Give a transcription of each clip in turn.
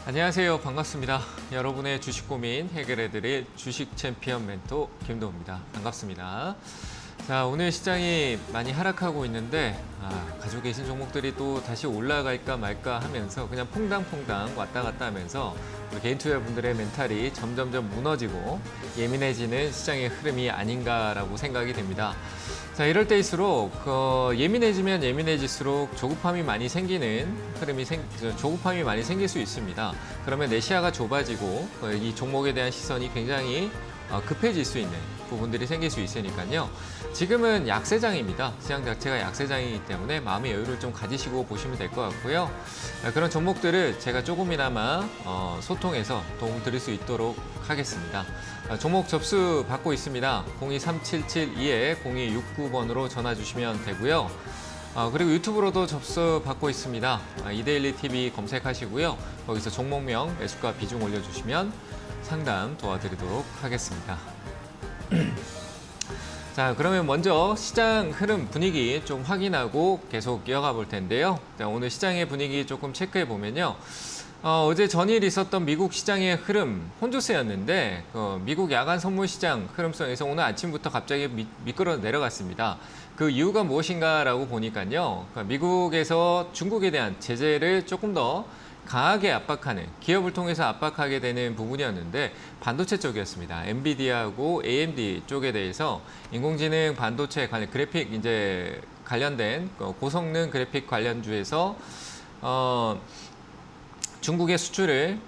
안녕하세요. 반갑습니다. 여러분의 주식 고민 해결해드릴 주식 챔피언 멘토 김도우입니다. 반갑습니다. 자, 오늘 시장이 많이 하락하고 있는데 가지고 계신 종목들이 또 다시 올라갈까 말까 하면서 그냥 퐁당퐁당 왔다 갔다 하면서 우리 개인 투자분들의 멘탈이 점점점 무너지고 예민해지는 시장의 흐름이 아닌가라고 생각이 됩니다. 자, 이럴 때일수록 예민해지면 예민해질수록 조급함이 많이 생기는 조급함이 많이 생길 수 있습니다. 그러면 내 시야가 좁아지고 이 종목에 대한 시선이 굉장히 급해질 수 있는 부분들이 생길 수 있으니까요. 지금은 약세장입니다. 시장 자체가 약세장이기 때문에 마음의 여유를 좀 가지시고 보시면 될 것 같고요. 그런 종목들을 제가 조금이나마 소통해서 도움 드릴 수 있도록 하겠습니다. 종목 접수 받고 있습니다. 023772-0269번으로 전화 주시면 되고요. 그리고 유튜브로도 접수 받고 있습니다. 이데일리 TV 검색하시고요. 거기서 종목명, 매수가 비중 올려주시면 상담 도와드리도록 하겠습니다. 자, 그러면 먼저 시장 흐름 분위기 좀 확인하고 계속 이어가 볼 텐데요. 자, 오늘 시장의 분위기 조금 체크해 보면요. 어제 전일 있었던 미국 시장의 흐름 혼조세였는데 미국 야간 선물 시장 흐름성에서 오늘 아침부터 갑자기 미끄러 내려갔습니다. 그 이유가 무엇인가라고 보니까요. 미국에서 중국에 대한 제재를 조금 더 강하게 압박하는, 기업을 통해서 압박하게 되는 부분이었는데 반도체 쪽이었습니다. 엔비디아하고 AMD 쪽에 대해서 인공지능 반도체 그래픽 관련된 고성능 그래픽 관련주에서 중국의 수출을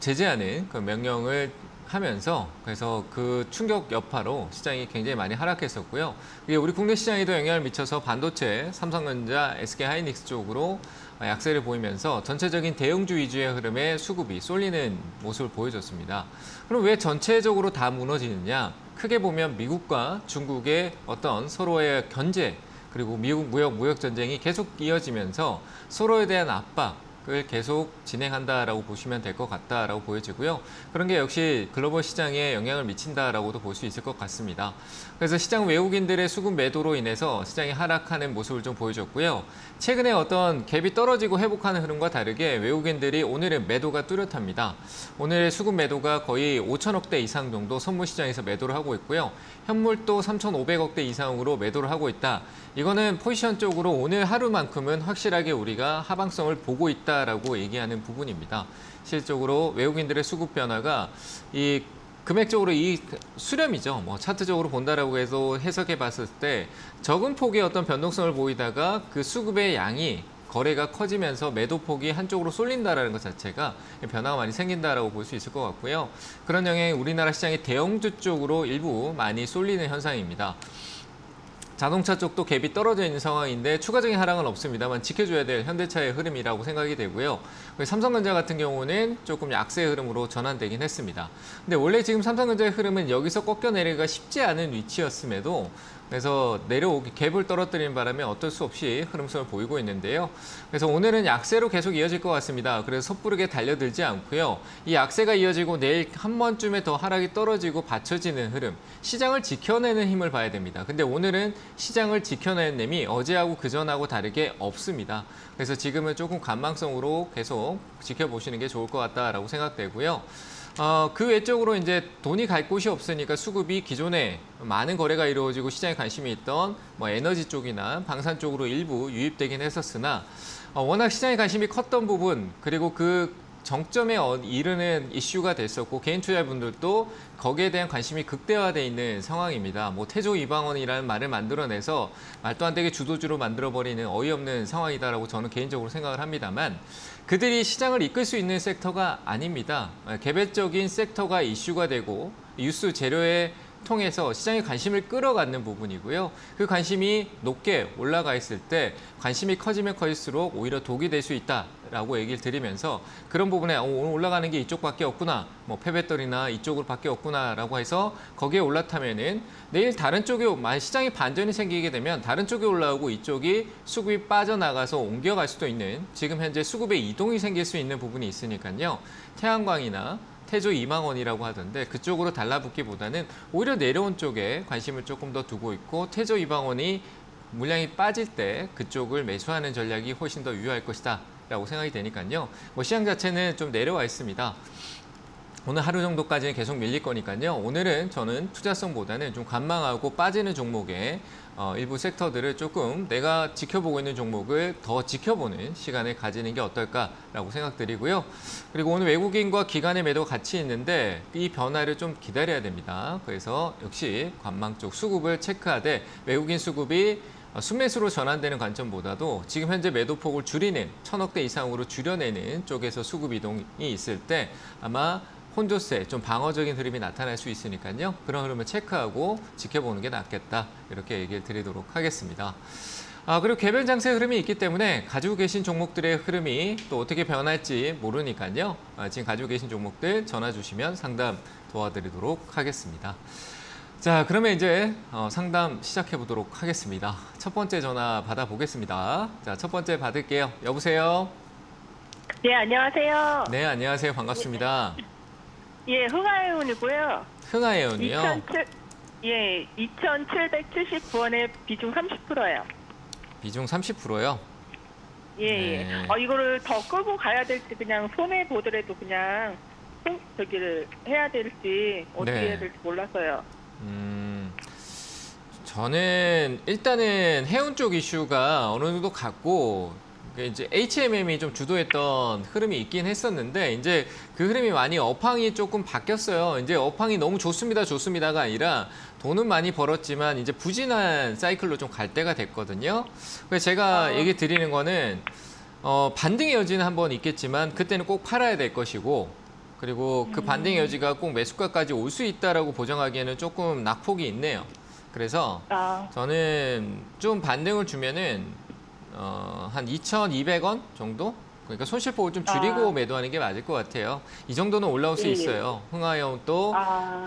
제재하는 그 명령을 하면서 그래서 그 충격 여파로 시장이 굉장히 많이 하락했었고요. 이게 우리 국내 시장에도 영향을 미쳐서 반도체, 삼성전자, SK하이닉스 쪽으로 약세를 보이면서 전체적인 대형주 위주의 흐름에 수급이 쏠리는 모습을 보여줬습니다. 그럼 왜 전체적으로 다 무너지느냐? 크게 보면 미국과 중국의 어떤 서로의 견제 그리고 미국 무역 전쟁이 계속 이어지면서 서로에 대한 압박을 계속 진행한다라고 보시면 될 것 같다라고 보여지고요. 그런 게 역시 글로벌 시장에 영향을 미친다라고도 볼 수 있을 것 같습니다. 그래서 시장 외국인들의 수급 매도로 인해서 시장이 하락하는 모습을 좀 보여줬고요. 최근에 어떤 갭이 떨어지고 회복하는 흐름과 다르게 외국인들이 오늘은 매도가 뚜렷합니다. 오늘의 수급 매도가 거의 5천억 대 이상 정도 선물 시장에서 매도를 하고 있고요. 현물도 3,500억 대 이상으로 매도를 하고 있다. 이거는 포지션 쪽으로 오늘 하루만큼은 확실하게 우리가 하방성을 보고 있다라고 얘기하는 부분입니다. 실질적으로 외국인들의 수급 변화가 이 금액적으로 이 수렴이죠. 차트적으로 본다라고 해서 해석해 봤을 때 적은 폭의 어떤 변동성을 보이다가 그 수급의 양이 거래가 커지면서 매도폭이 한쪽으로 쏠린다라는 것 자체가 변화가 많이 생긴다라고 볼 수 있을 것 같고요. 그런 영향이 우리나라 시장의 대형주 쪽으로 일부 많이 쏠리는 현상입니다. 자동차 쪽도 갭이 떨어져 있는 상황인데 추가적인 하락은 없습니다만 지켜줘야 될 현대차의 흐름이라고 생각이 되고요. 삼성전자 같은 경우는 조금 약세 흐름으로 전환되긴 했습니다. 근데 원래 지금 삼성전자의 흐름은 여기서 꺾여 내리기가 쉽지 않은 위치였음에도 그래서 갭을 떨어뜨리는 바람에 어쩔 수 없이 흐름성을 보이고 있는데요. 그래서 오늘은 약세로 계속 이어질 것 같습니다. 그래서 섣부르게 달려들지 않고요. 이 약세가 이어지고 내일 한 번쯤에 더 하락이 떨어지고 받쳐지는 흐름, 시장을 지켜내는 힘을 봐야 됩니다. 근데 오늘은 시장을 지켜내는 힘이 어제하고 그전하고 다르게 없습니다. 그래서 지금은 조금 관망성으로 계속 지켜보시는 게 좋을 것 같다라고 생각되고요. 그 외적으로 이제 돈이 갈 곳이 없으니까 수급이 기존에 많은 거래가 이루어지고 시장에 관심이 있던 에너지 쪽이나 방산 쪽으로 일부 유입되긴 했었으나 워낙 시장에 관심이 컸던 부분 그리고 그 정점에 이르는 이슈가 됐었고 개인 투자분들도 거기에 대한 관심이 극대화돼 있는 상황입니다. 태조 이방원이라는 말을 만들어내서 말도 안 되게 주도주로 만들어버리는 어이없는 상황이다라고 저는 개인적으로 생각을 합니다만 그들이 시장을 이끌 수 있는 섹터가 아닙니다. 개별적인 섹터가 이슈가 되고 뉴스 재료에 통해서 시장의 관심을 끌어가는 부분이고요. 그 관심이 높게 올라가 있을 때 관심이 커지면 커질수록 오히려 독이 될 수 있다라고 얘기를 드리면서 그런 부분에 오늘 올라가는 게 이쪽밖에 없구나, 폐배터리나 이쪽으로 밖에 없구나라고 해서 거기에 올라타면은 내일 다른 쪽에 시장이 반전이 생기게 되면 다른 쪽에 올라오고 이쪽이 수급이 빠져나가서 옮겨갈 수도 있는 지금 현재 수급의 이동이 생길 수 있는 부분이 있으니까요. 태양광이나 태조 이망원이라고 하던데 그쪽으로 달라붙기보다는 오히려 내려온 쪽에 관심을 조금 더 두고 있고 태조 이방원이 물량이 빠질 때 그쪽을 매수하는 전략이 훨씬 더 유효할 것이다 라고 생각이 되니까요. 뭐 시장 자체는 좀 내려와 있습니다. 오늘 하루 정도까지는 계속 밀릴 거니까요. 오늘은 저는 투자성보다는 좀 관망하고 빠지는 종목에 일부 섹터들을 조금 내가 지켜보고 있는 종목을 더 지켜보는 시간을 가지는 게 어떨까라고 생각드리고요. 그리고 오늘 외국인과 기관의 매도가 같이 있는데 이 변화를 좀 기다려야 됩니다. 그래서 역시 관망 쪽 수급을 체크하되 외국인 수급이 순매수로 전환되는 관점보다도 지금 현재 매도폭을 줄이는 1,000억대 이상으로 줄여내는 쪽에서 수급 이동이 있을 때 아마 혼조세, 좀 방어적인 흐름이 나타날 수 있으니까요. 그런 흐름을 체크하고 지켜보는 게 낫겠다. 이렇게 얘기를 드리도록 하겠습니다. 그리고 개별 장세 흐름이 있기 때문에 가지고 계신 종목들의 흐름이 또 어떻게 변할지 모르니까요. 지금 가지고 계신 종목들 전화 주시면 상담 도와드리도록 하겠습니다. 자, 그러면 이제 상담 시작해 보도록 하겠습니다. 첫 번째 전화 받아보겠습니다. 자, 첫 번째 받을게요. 여보세요? 네, 안녕하세요. 네, 안녕하세요. 반갑습니다. 예, 흥하해운이고요. 흥하해운이요? 2,779원에 비중 30%예요. 비중 30%요? 예, 예. 네. 이거를 더 끌고 가야 될지 그냥 손해 보더라도 그냥 저기를 해야 될지 어떻게 네. 해야 될지 몰라서요. 저는 일단은 해운 쪽 이슈가 어느 정도 갔고 이제 HMM이 좀 주도했던 흐름이 있긴 했었는데 이제 그 흐름이 많이 업황이 조금 바뀌었어요. 이제 업황이 너무 좋습니다가 아니라 돈은 많이 벌었지만 이제 부진한 사이클로 좀 갈 때가 됐거든요. 그래서 제가 얘기 드리는 거는 반등의 여지는 한번 있겠지만 그때는 꼭 팔아야 될 것이고 그리고 그 반등의 여지가 꼭 매수가까지 올 수 있다라고 보장하기에는 조금 낙폭이 있네요. 그래서 저는 좀 반등을 주면은 한 2,200원 정도? 그러니까 손실폭을 좀 줄이고 매도하는 게 맞을 것 같아요. 이 정도는 올라올 수 있어요. 흥하해운 또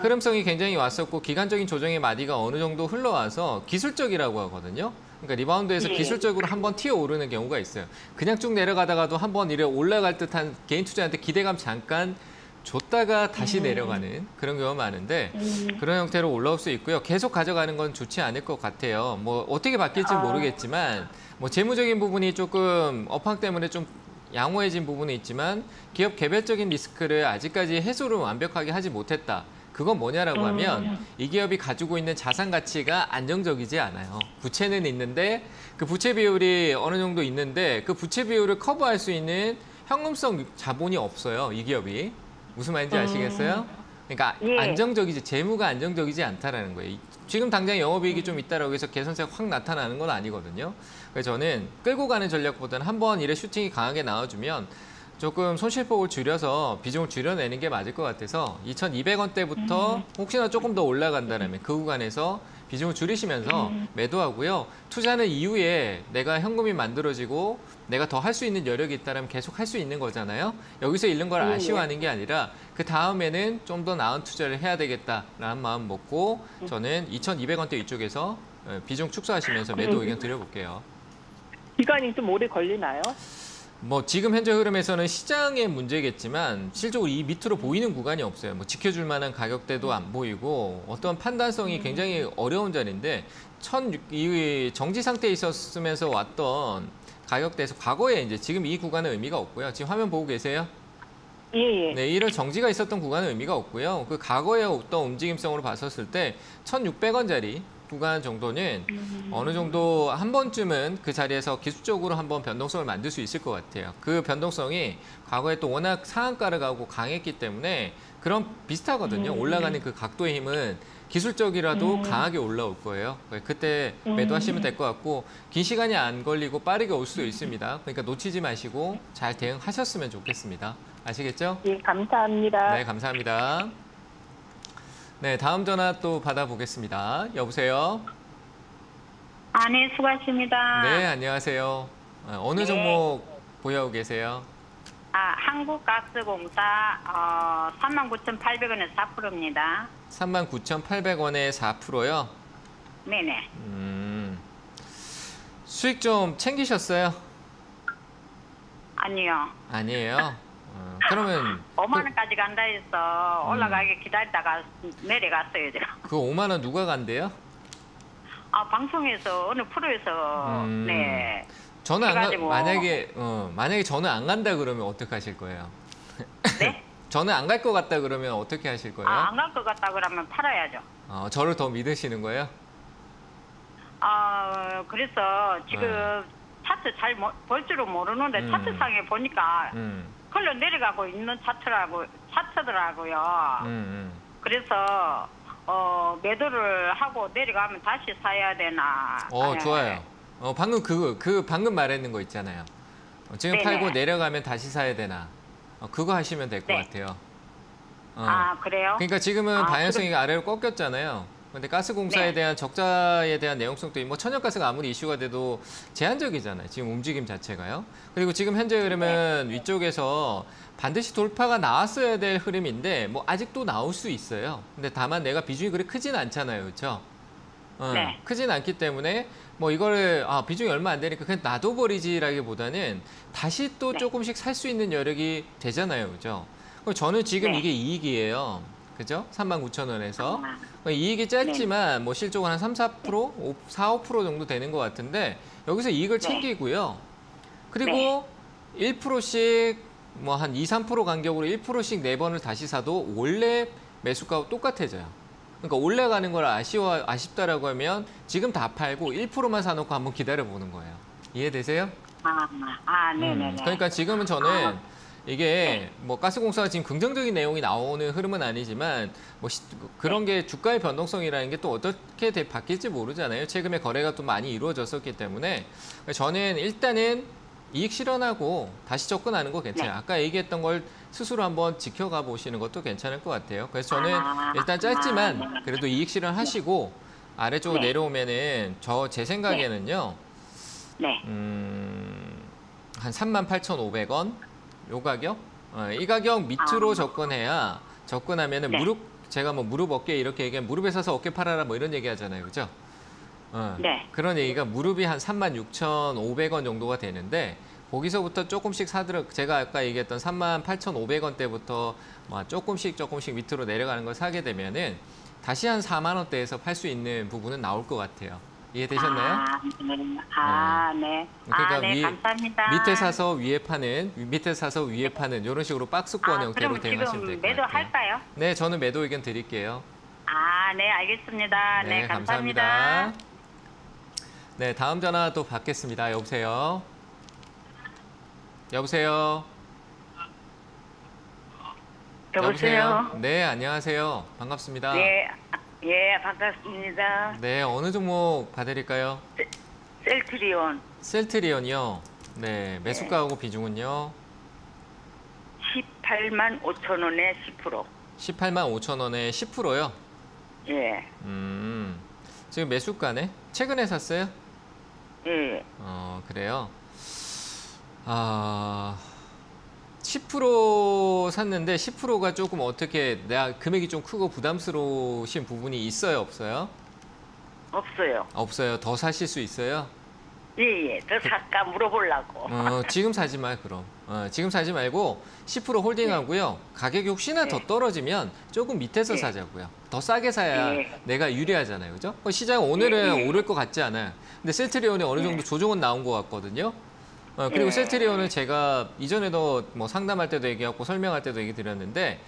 흐름성이 굉장히 왔었고 기간적인 조정의 마디가 어느 정도 흘러와서 기술적이라고 하거든요. 그러니까 리바운드에서 기술적으로 한번 튀어 오르는 경우가 있어요. 그냥 쭉 내려가다가도 한번 이래 올라갈 듯한 개인 투자한테 기대감 잠깐 줬다가 다시 내려가는 그런 경우가 많은데 그런 형태로 올라올 수 있고요. 계속 가져가는 건 좋지 않을 것 같아요. 뭐 어떻게 바뀔지 모르겠지만 뭐 재무적인 부분이 조금 업황 때문에 좀 양호해진 부분이 있지만 기업 개별적인 리스크를 아직까지 해소를 완벽하게 하지 못했다. 그건 뭐냐라고 하면 이 기업이 가지고 있는 자산 가치가 안정적이지 않아요. 부채는 있는데 그 부채 비율이 어느 정도 있는데 그 부채 비율을 커버할 수 있는 현금성 자본이 없어요. 이 기업이. 무슨 말인지 아시겠어요? 그러니까 안정적이지 재무가 안정적이지 않다라는 거예요. 지금 당장 영업이익이 좀 있다라고 해서 개선세가 확 나타나는 건 아니거든요. 그래서 저는 끌고 가는 전략보다는 한번 이래 슈팅이 강하게 나와주면 조금 손실폭을 줄여서 비중을 줄여내는 게 맞을 것 같아서 2,200원대부터 혹시나 조금 더 올라간다면 그 구간에서 비중을 줄이시면서 매도하고요. 투자는 이후에 내가 현금이 만들어지고 내가 더 할 수 있는 여력이 있다면 계속 할 수 있는 거잖아요. 여기서 잃는 걸 아쉬워하는 게 아니라 그 다음에는 좀 더 나은 투자를 해야 되겠다라는 마음 먹고 저는 2,200원대 이쪽에서 비중 축소하시면서 매도 의견 드려볼게요. 기간이 좀 오래 걸리나요? 뭐 지금 현재 흐름에서는 시장의 문제겠지만 실적으로 이 밑으로 보이는 구간이 없어요. 뭐 지켜줄 만한 가격대도 안 보이고 어떤 판단성이 굉장히 어려운 자리인데 이 정지 상태에 있었으면서 왔던 가격대에서 과거에 이제 지금 이 구간은 의미가 없고요. 지금 화면 보고 계세요? 예. 네, 이런 정지가 있었던 구간은 의미가 없고요. 그 과거의 어떤 움직임성으로 봤었을 때 1,600원짜리 구간 정도는 어느 정도 한 번쯤은 그 자리에서 기술적으로 한번 변동성을 만들 수 있을 것 같아요. 그 변동성이 과거에 또 워낙 상한가를 가고 강했기 때문에 그런 비슷하거든요. 올라가는 그 각도의 힘은 기술적이라도 강하게 올라올 거예요. 그때 매도하시면 될 것 같고 긴 시간이 안 걸리고 빠르게 올 수도 있습니다. 그러니까 놓치지 마시고 잘 대응하셨으면 좋겠습니다. 아시겠죠? 예, 감사합니다. 네, 감사합니다. 네, 다음 전화 또 받아보겠습니다. 여보세요? 네, 수고하십니다. 네, 안녕하세요. 어느 종목 보유하고 계세요? 한국가스공사 39,800원에 4%입니다. 39,800원에 4%요? 네네. 수익 좀 챙기셨어요? 아니요. 아니에요? 그러면 5만 원까지 간다 해서 올라가게 기다리다가 내려갔어요, 제가. 그 5만 원 누가 간대요? 방송에서 어느 프로에서 네. 저는 안 가, 해가지고. 만약에 저는 안 간다 그러면 어떻게 하실 거예요? 네? 저는 안 갈 것 같다 그러면 어떻게 하실 거예요? 안 갈 것 같다 그러면 팔아야죠. 저를 더 믿으시는 거예요? 그래서 지금 차트 잘 볼 줄은 모르는데 차트상에 보니까 흘러 내려가고 있는 차트더라고요. 그래서 매도를 하고 내려가면 다시 사야 되나? 좋아요. 방금 방금 말했는 거 있잖아요. 지금 네네. 팔고 내려가면 다시 사야 되나? 그거 하시면 될 것 네. 같아요. 그래요? 그러니까 지금은 방향성이 아래로 꺾였잖아요. 근데 가스공사에 네. 대한 적자에 대한 내용성도 뭐 천연가스가 아무리 이슈가 돼도 제한적이잖아요. 지금 움직임 자체가요. 그리고 지금 현재 흐름은 위쪽에서 반드시 돌파가 나왔어야 될 흐름인데 뭐 아직도 나올 수 있어요. 근데 다만 내가 비중이 그리 크진 않잖아요. 그렇죠? 네. 크진 않기 때문에 뭐 이거를 비중이 얼마 안 되니까 그냥 놔둬버리지라기보다는 다시 또 네. 조금씩 살 수 있는 여력이 되잖아요. 그죠? 저는 지금 네. 이게 이익이에요. 그죠? 39,000원에서. 이익이 짧지만 뭐 실적은 한 3, 4%, 4, 5% 정도 되는 것 같은데 여기서 이익을 네. 챙기고요. 그리고 1%씩 뭐 한 2, 3% 간격으로 1%씩 4번을 다시 사도 원래 매수가와 똑같아져요. 그러니까 올라가는 걸 아쉽다라고 하면 지금 다 팔고 1%만 사놓고 한번 기다려보는 거예요. 이해되세요? 네네네. 그러니까 지금은 저는 이게 뭐 가스공사가 지금 긍정적인 내용이 나오는 흐름은 아니지만 뭐 그런 게 주가의 변동성이라는 게 또 어떻게 바뀔지 모르잖아요. 최근에 거래가 또 많이 이루어졌었기 때문에 저는 일단은 이익 실현하고 다시 접근하는 거 괜찮아요. 네. 아까 얘기했던 걸 스스로 한번 지켜가 보시는 것도 괜찮을 것 같아요. 그래서 저는 일단 짧지만 그래도 이익 실현하시고 아래쪽으로 네. 내려오면은 제 생각에는요. 네. 한 38,500원 요 가격? 이 가격 밑으로 접근하면은 네. 제가 뭐 무릎 어깨 이렇게 얘기하면 무릎에 사서 어깨 팔아라 뭐 이런 얘기 하잖아요. 그죠? 네. 그런 얘기가 무릎이 한 36,500원 정도가 되는데 거기서부터 조금씩 제가 아까 얘기했던 38,500원대부터 조금씩 밑으로 내려가는 걸 사게 되면은 다시 한 4만 원대에서 팔 수 있는 부분은 나올 것 같아요. 이해되셨나요? 네. 그러니까 네, 감사합니다. 밑에 사서 위에 파는 이런 식으로 박스권 형태로 그럼 대응하시면 될 지금 것 같아요. 매도할까요? 네, 저는 매도 의견 드릴게요. 네, 알겠습니다. 네, 감사합니다. 감사합니다. 네, 다음 전화 또 받겠습니다. 여보세요? 여보세요? 네, 안녕하세요. 반갑습니다. 예, 반갑습니다. 네, 어느 종목 봐드릴까요? 셀트리온 셀트리온이요. 네, 매수가하고 비중은요? 18만 5천 원에 10%. 18만 5천 원에 10%요? 예, 지금 매수가네? 최근에 샀어요? 예. 그래요? 10% 샀는데 10%가 조금 어떻게 내가 금액이 좀 크고 부담스러우신 부분이 있어요, 없어요? 없어요. 없어요. 더 사실 수 있어요? 예. 더 살까 물어보려고. 지금 사지 마, 그럼. 지금 사지 말고 10% 홀딩하고요. 가격이 혹시나 더 떨어지면 조금 밑에서 사자고요. 더 싸게 사야 내가 유리하잖아요. 그죠? 시장은 오늘은 오를 것 같지 않아요. 근데 셀트리온이 어느 정도 조정은 나온 것 같거든요. 그리고 셀트리온은 제가 이전에도 뭐 상담할 때도 얘기하고 설명할 때도 얘기 드렸는데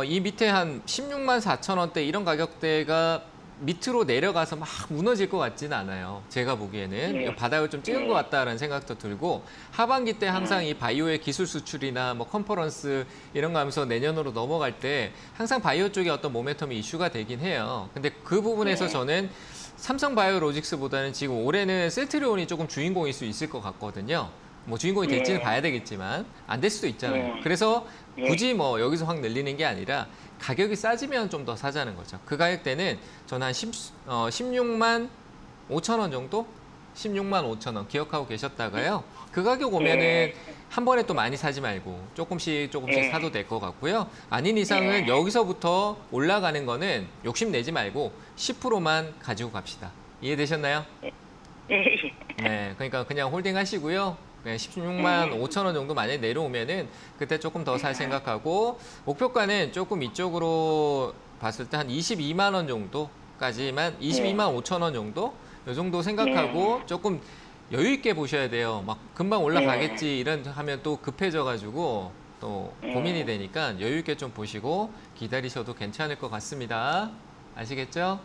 이 밑에 한 16만 4천 원대 이런 가격대가 밑으로 내려가서 막 무너질 것 같지는 않아요. 제가 보기에는 바닥을 좀 찍은 것 같다라는 생각도 들고 하반기 때 항상 이 바이오의 기술 수출이나 뭐 컨퍼런스 이런 거 하면서 내년으로 넘어갈 때 항상 바이오 쪽에 어떤 모멘텀이 이슈가 되긴 해요. 근데 그 부분에서 저는 삼성바이오로직스보다는 지금 올해는 셀트리온이 조금 주인공일 수 있을 것 같거든요. 뭐 주인공이 될지는 봐야 되겠지만 안 될 수도 있잖아요. 그래서 굳이 뭐 여기서 확 늘리는 게 아니라 가격이 싸지면 좀 더 사자는 거죠. 그 가격대는 저는 한 16만 5천 원 정도? 16만 5천 원 기억하고 계셨다가요. 그 가격 오면은 한 번에 또 많이 사지 말고 조금씩 사도 될 것 같고요. 아닌 이상은 여기서부터 올라가는 거는 욕심내지 말고 10%만 가지고 갑시다. 이해되셨나요? 네, 그러니까 그냥 홀딩 하시고요. 16만 5천 원 정도 만약에 내려오면은 그때 조금 더 살 생각하고 목표가는 조금 이쪽으로 봤을 때 한 22만 원 정도까지 정도까지만 22만 5천 원 정도? 이 정도 생각하고 조금 여유 있게 보셔야 돼요. 막 금방 올라가겠지 이런 하면 또 급해져가지고 또 고민이 되니까 여유 있게 좀 보시고 기다리셔도 괜찮을 것 같습니다. 아시겠죠?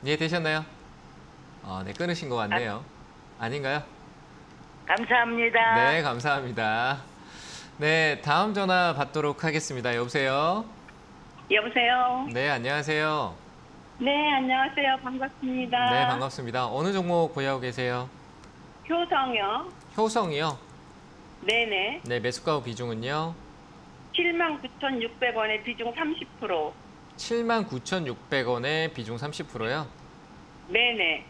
이해되셨나요? 네, 끊으신 것 같네요. 아닌가요? 감사합니다. 네, 감사합니다. 네, 다음 전화 받도록 하겠습니다. 여보세요? 여보세요. 네, 안녕하세요. 네, 안녕하세요. 반갑습니다. 네, 반갑습니다. 어느 종목 보유하고 계세요? 효성요. 효성이요? 네네. 네, 매수가 후 비중은요? 79,600원에 비중 30%. 79,600원에 비중 30%요? 네네.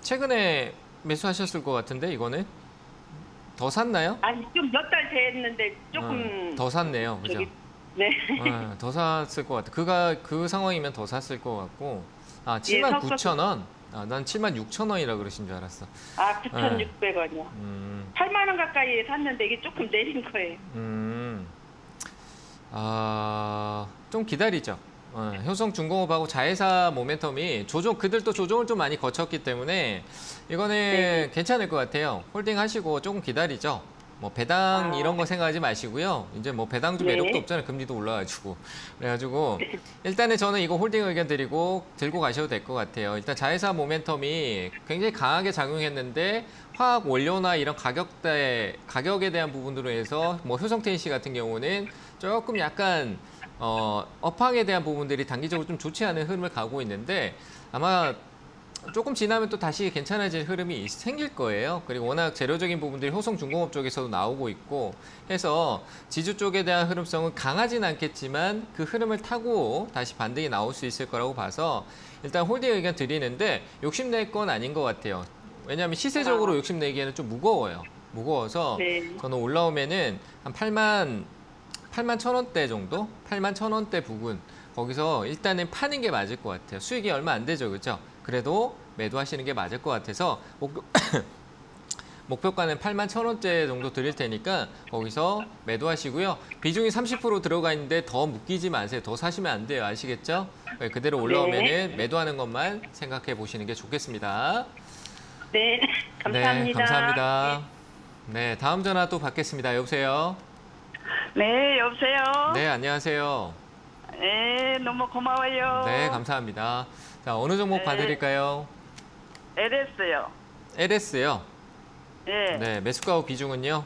최근에 매수하셨을 것 같은데 이거는? 더 샀나요? 아니, 좀 몇 달 됐는데 조금. 더 샀네요. 그죠? 네. 더 샀을 것 같아요. 그 상황이면 더 샀을 것 같고. 아, 예, 79,000원? 난 76,000원이라 그러신 줄 알았어. 아, 9,600원이요. 8만 원 가까이 샀는데 이게 조금 내린 거예요. 좀 기다리죠. 효성중공업하고 자회사 모멘텀이 그들도 조정을 좀 많이 거쳤기 때문에 이거는 괜찮을 것 같아요. 홀딩 하시고 조금 기다리죠. 뭐 배당 이런 거 생각하지 마시고요. 이제 뭐 배당주 매력도 없잖아요. 금리도 올라가지고. 그래가지고 일단은 저는 이거 홀딩 의견 드리고 들고 가셔도 될 것 같아요. 일단 자회사 모멘텀이 굉장히 강하게 작용했는데 화학 원료나 이런 가격에 대한 부분으로 해서 뭐 효성텐시 같은 경우는 조금 약간 업황에 대한 부분들이 단기적으로 좀 좋지 않은 흐름을 가고 있는데 아마 조금 지나면 또 다시 괜찮아질 흐름이 생길 거예요. 그리고 워낙 재료적인 부분들이 효성중공업 쪽에서도 나오고 있고 해서 지주 쪽에 대한 흐름성은 강하진 않겠지만 그 흐름을 타고 다시 반등이 나올 수 있을 거라고 봐서 일단 홀딩 의견 드리는데 욕심낼 건 아닌 것 같아요. 왜냐하면 시세적으로 욕심내기에는 좀 무거워요. 무거워서 저는 올라오면은 한 8만 1,000원대 정도? 8만 1,000원대 부근 거기서 일단은 파는 게 맞을 것 같아요. 수익이 얼마 안 되죠, 그렇죠? 그래도 매도하시는 게 맞을 것 같아서 목표가는 8만 1,000원대 정도 드릴 테니까 거기서 매도하시고요. 비중이 30% 들어가 있는데 더 묶이지 마세요. 더 사시면 안 돼요. 아시겠죠? 그대로 올라오면은 매도하는 것만 생각해 보시는 게 좋겠습니다. 네, 감사합니다. 네, 감사합니다. 네, 다음 전화 또 받겠습니다. 여보세요? 네, 여보세요? 네, 안녕하세요. 네, 너무 고마워요. 네, 감사합니다. 자, 어느 종목 봐드릴까요? LS요. LS요? 네. 네, 매수가 후 비중은요?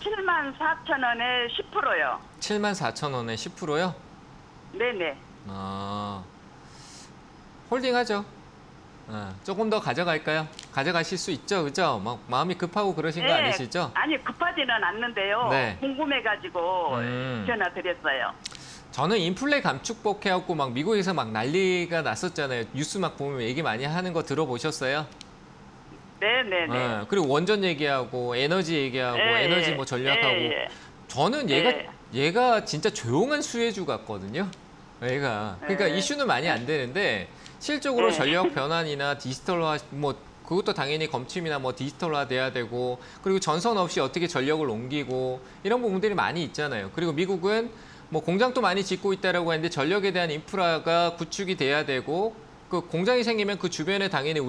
74,000원에 10%요. 74,000원에 10%요? 네네. 홀딩하죠. 조금 더 가져갈까요? 가져가실 수 있죠, 그죠? 막 마음이 급하고 그러신 거 아니시죠? 아니, 급하지는 않는데요. 네. 궁금해가지고 전화 드렸어요. 저는 인플레 감축법 해갖고 막 미국에서 막 난리가 났었잖아요. 뉴스 막 보면 얘기 많이 하는 거 들어보셨어요? 네네네. 그리고 원전 얘기하고 에너지 얘기하고 에너지 뭐 전략하고 저는 얘가 진짜 조용한 수혜주 같거든요. 얘가 그러니까 이슈는 많이 안 되는데 실적으로 전력 변환이나 디지털화 뭐 그것도 당연히 검침이나 뭐 디지털화 돼야 되고 그리고 전선 없이 어떻게 전력을 옮기고 이런 부분들이 많이 있잖아요. 그리고 미국은 뭐 공장도 많이 짓고 있다라고 하는데 전력에 대한 인프라가 구축이 돼야 되고 그 공장이 생기면 그 주변에 당연히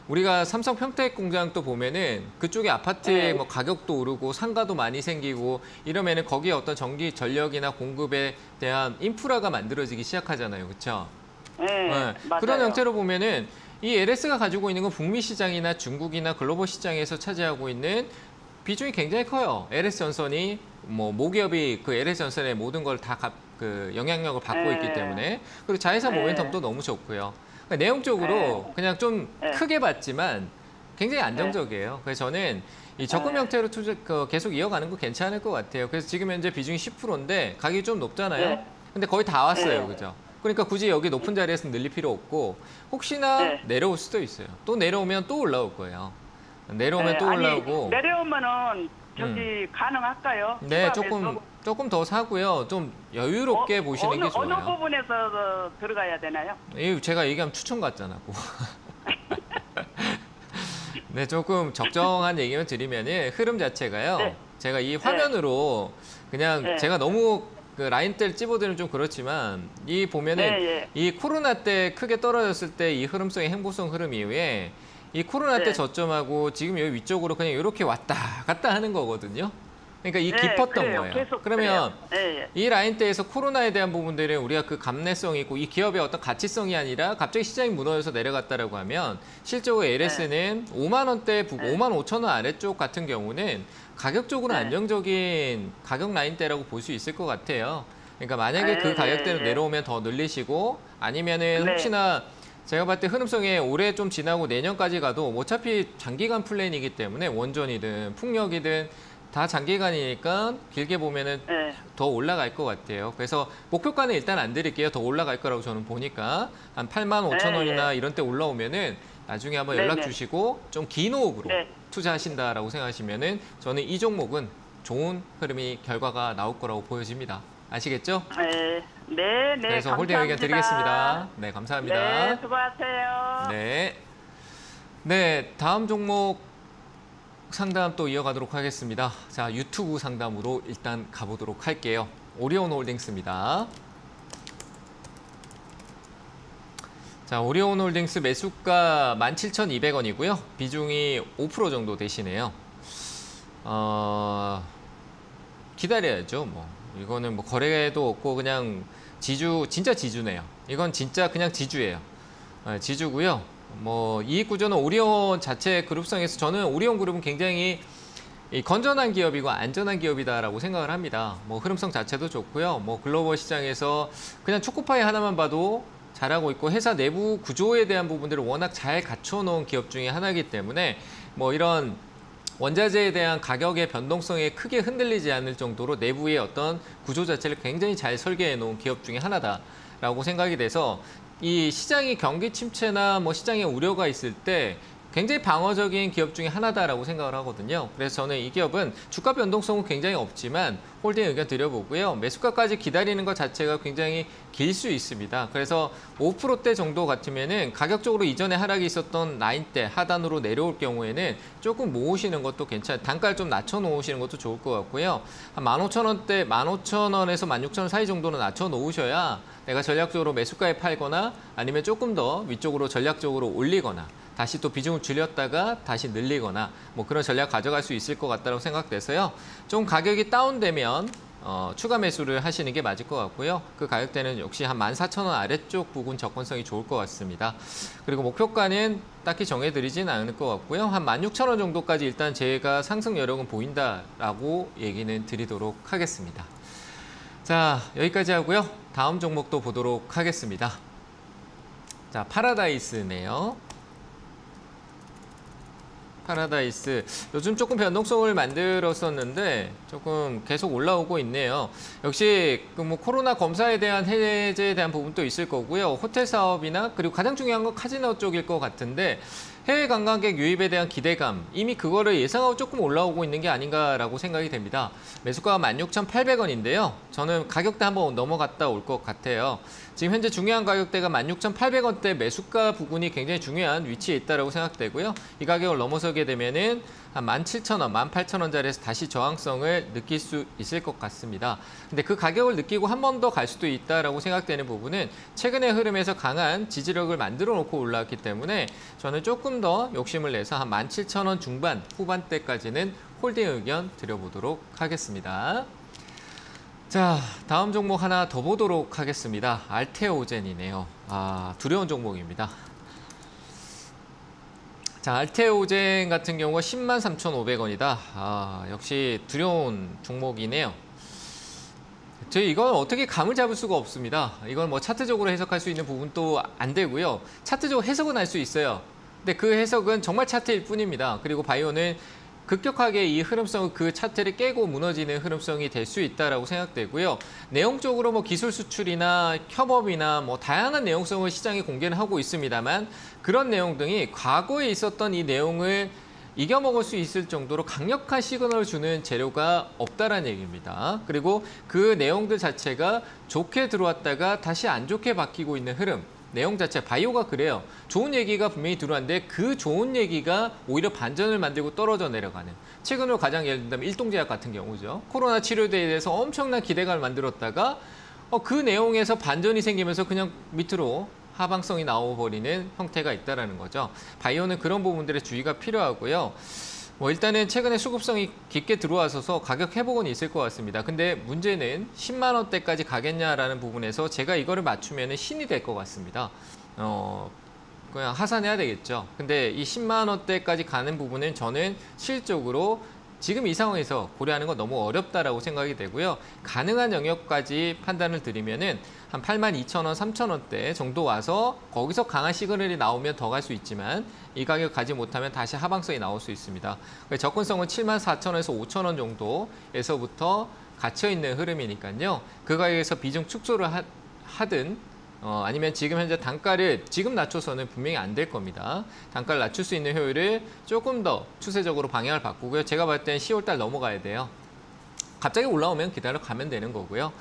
우리가 삼성 평택 공장도 보면은 그쪽에 아파트의 뭐 가격도 오르고 상가도 많이 생기고 이러면은 거기에 어떤 전기 전력이나 공급에 대한 인프라가 만들어지기 시작하잖아요, 그렇죠? 네, 맞아요. 그런 형태로 보면은 이 LS가 가지고 있는 건 북미 시장이나 중국이나 글로벌 시장에서 차지하고 있는 비중이 굉장히 커요. LS전선이 뭐 모기업이 그 LS전선의 모든 걸 다 그 영향력을 받고 있기 때문에 그리고 자회사 모멘텀도 너무 좋고요. 그러니까 내용적으로 그냥 좀 크게 봤지만 굉장히 안정적이에요. 그래서 저는 이 적금 형태로 계속 이어가는 거 괜찮을 것 같아요. 그래서 지금 현재 비중이 10%인데 가격이 좀 높잖아요. 근데 거의 다 왔어요, 그죠? 그러니까 굳이 여기 높은 자리에서 늘릴 필요 없고 혹시나 내려올 수도 있어요. 또 내려오면 또 올라올 거예요. 내려오면 또 올라오고. 내려오면은 저기 가능할까요? 네, 조금 더 사고요. 좀 여유롭게 보시는 게 좋아요. 어느 부분에서 들어가야 되나요? 제가 얘기하면 추천 같잖아. 네, 조금 적정한 얘기만 드리면은 흐름 자체가요. 제가 이 화면으로 그냥 제가 너무 그 라인대를 찝어드리면 좀 그렇지만 이 보면은 예. 이 코로나 때 크게 떨어졌을 때 이 흐름성의 행보성 흐름 이후에 이 코로나 때 네. 저점하고 지금 여기 위쪽으로 그냥 이렇게 왔다 갔다 하는 거거든요. 그러니까 이 네, 깊었던 그래요. 거예요. 계속 그러면 그래요. 예. 이 라인대에서 코로나에 대한 부분들은 우리가 그 감내성이 있고 이 기업의 어떤 가치성이 아니라 갑자기 시장이 무너져서 내려갔다라고 하면 실적으로 LS는 5만 원대, 5만 5천 원 아래쪽 같은 경우는 가격적으로 네. 안정적인 가격 라인대라고 볼 수 있을 것 같아요. 그러니까 만약에 그 네, 가격대로 네. 내려오면 더 늘리시고 아니면은 네. 혹시나 제가 봤을 때 흐름성에 올해 좀 지나고 내년까지 가도 어차피 장기간 플랜이기 때문에 원전이든 풍력이든 다 장기간이니까 길게 보면은 네. 더 올라갈 것 같아요. 그래서 목표가는 일단 안 드릴게요. 더 올라갈 거라고 저는 보니까 한 8만 5천 원이나 이런 때 올라오면은 나중에 한번 연락 네. 주시고 좀 긴 호흡으로 네. 투자하신다라고 생각하시면은 저는 이 종목은 좋은 흐름이 결과가 나올 거라고 보여집니다. 아시겠죠? 네. 그래서 감사합니다. 홀딩 의견 드리겠습니다. 네, 감사합니다. 네, 수고하세요. 네, 다음 종목 상담 또 이어가도록 하겠습니다. 자, 유튜브 상담으로 일단 가보도록 할게요. 오리온 홀딩스입니다. 자, 오리온 홀딩스 매수가 17,200원이고요. 비중이 5% 정도 되시네요. 기다려야죠. 뭐 이거는 뭐 거래도 없고 그냥 진짜 지주네요. 이건 진짜 그냥 지주예요. 지주고요. 뭐 이익 구조는 오리온 자체 그룹성에서 저는 오리온 그룹은 굉장히 이 건전한 기업이고 안전한 기업이다라고 생각을 합니다. 뭐 흐름성 자체도 좋고요. 뭐 글로벌 시장에서 그냥 초코파이 하나만 봐도 잘하고 있고 회사 내부 구조에 대한 부분들을 워낙 잘 갖춰놓은 기업 중에 하나이기 때문에 뭐 이런 원자재에 대한 가격의 변동성에 크게 흔들리지 않을 정도로 내부의 어떤 구조 자체를 굉장히 잘 설계해 놓은 기업 중에 하나다라고 생각이 돼서 이 시장이 경기 침체나 뭐 시장에 우려가 있을 때 굉장히 방어적인 기업 중에 하나다라고 생각을 하거든요. 그래서 저는 이 기업은 주가 변동성은 굉장히 없지만 홀딩 의견 드려보고요. 매수가까지 기다리는 것 자체가 굉장히 길 수 있습니다. 그래서 5%대 정도 같으면은 가격적으로 이전에 하락이 있었던 라인대 하단으로 내려올 경우에는 조금 모으시는 것도 괜찮아요. 단가를 좀 낮춰놓으시는 것도 좋을 것 같고요. 한 15,000원대, 15,000원에서 16,000원 사이 정도는 낮춰놓으셔야 내가 전략적으로 매수가에 팔거나 아니면 조금 더 위쪽으로 전략적으로 올리거나 다시 또 비중을 줄였다가 다시 늘리거나 뭐 그런 전략 가져갈 수 있을 것 같다고 생각돼서요. 좀 가격이 다운되면 추가 매수를 하시는 게 맞을 것 같고요. 그 가격대는 역시 한 14,000원 아래쪽 부분 접근성이 좋을 것 같습니다. 그리고 목표가는 딱히 정해드리진 않을 것 같고요. 한 16,000원 정도까지 일단 제가 상승 여력은 보인다라고 얘기는 드리도록 하겠습니다. 자, 여기까지 하고요. 다음 종목도 보도록 하겠습니다. 자, 파라다이스네요. 파라다이스 요즘 조금 변동성을 만들었었는데 조금 계속 올라오고 있네요. 역시 그 뭐 코로나 검사에 대한 해제에 대한 부분도 있을 거고요. 호텔 사업이나 그리고 가장 중요한 건 카지노 쪽일 것 같은데 해외 관광객 유입에 대한 기대감 이미 그거를 예상하고 조금 올라오고 있는 게 아닌가라고 생각이 됩니다. 매수가가 16,800원인데요. 저는 가격대 한번 넘어갔다 올 것 같아요. 지금 현재 중요한 가격대가 16,800원대 매수가 부분이 굉장히 중요한 위치에 있다고 생각되고요. 이 가격을 넘어서게 되면은 한 17,000원, 18,000원짜리에서 다시 저항성을 느낄 수 있을 것 같습니다. 근데 그 가격을 느끼고 한 번 더 갈 수도 있다라고 생각되는 부분은 최근의 흐름에서 강한 지지력을 만들어 놓고 올라왔기 때문에 저는 조금 더 욕심을 내서 한 17,000원 중반, 후반대까지는 홀딩 의견 드려보도록 하겠습니다. 자, 다음 종목 하나 더 보도록 하겠습니다. 알테오젠이네요. 두려운 종목입니다. 자, 알테오젠 같은 경우가 103,500원이다. 역시 두려운 종목이네요. 저희 이건 어떻게 감을 잡을 수가 없습니다. 이건 뭐 차트적으로 해석할 수 있는 부분도 안 되고요. 차트적으로 해석은 할 수 있어요. 근데 그 해석은 정말 차트일 뿐입니다. 그리고 바이오는 급격하게 이 흐름성을 그 차트를 깨고 무너지는 흐름성이 될 수 있다라고 생각되고요. 내용적으로 뭐 기술 수출이나 협업이나 뭐 다양한 내용성을 시장에 공개를 하고 있습니다만 그런 내용 등이 과거에 있었던 이 내용을 이겨먹을 수 있을 정도로 강력한 시그널을 주는 재료가 없다라는 얘기입니다. 그리고 그 내용들 자체가 좋게 들어왔다가 다시 안 좋게 바뀌고 있는 흐름. 내용 자체, 바이오가 그래요. 좋은 얘기가 분명히 들어왔는데 그 좋은 얘기가 오히려 반전을 만들고 떨어져 내려가는. 최근으로 가장 예를 들면 일동제약 같은 경우죠. 코로나 치료에 대해서 엄청난 기대감을 만들었다가 그 내용에서 반전이 생기면서 그냥 밑으로 하방성이 나와버리는 형태가 있다는 거죠. 바이오는 그런 부분들의 주의가 필요하고요. 일단은 최근에 수급성이 깊게 들어와서 가격 회복은 있을 것 같습니다. 근데 문제는 10만 원대까지 가겠냐라는 부분에서 제가 이거를 맞추면 신이 될 것 같습니다. 그냥 하산해야 되겠죠. 근데 이 10만 원대까지 가는 부분은 저는 실질적으로 지금 이 상황에서 고려하는 건 너무 어렵다라고 생각이 되고요. 가능한 영역까지 판단을 드리면은 한 82,000원, 3,000원대 정도 와서 거기서 강한 시그널이 나오면 더 갈 수 있지만 이 가격 가지 못하면 다시 하방성이 나올 수 있습니다. 접근성은 74,000원에서 5,000원 정도에서부터 갇혀있는 흐름이니까요. 그 가격에서 비중 축소를 하든 아니면 지금 현재 단가를 지금 낮춰서는 분명히 안 될 겁니다. 단가를 낮출 수 있는 효율을 조금 더 추세적으로 방향을 바꾸고요. 제가 봤을 땐 10월 달 넘어가야 돼요. 갑자기 올라오면 기다려 가면 되는 거고요.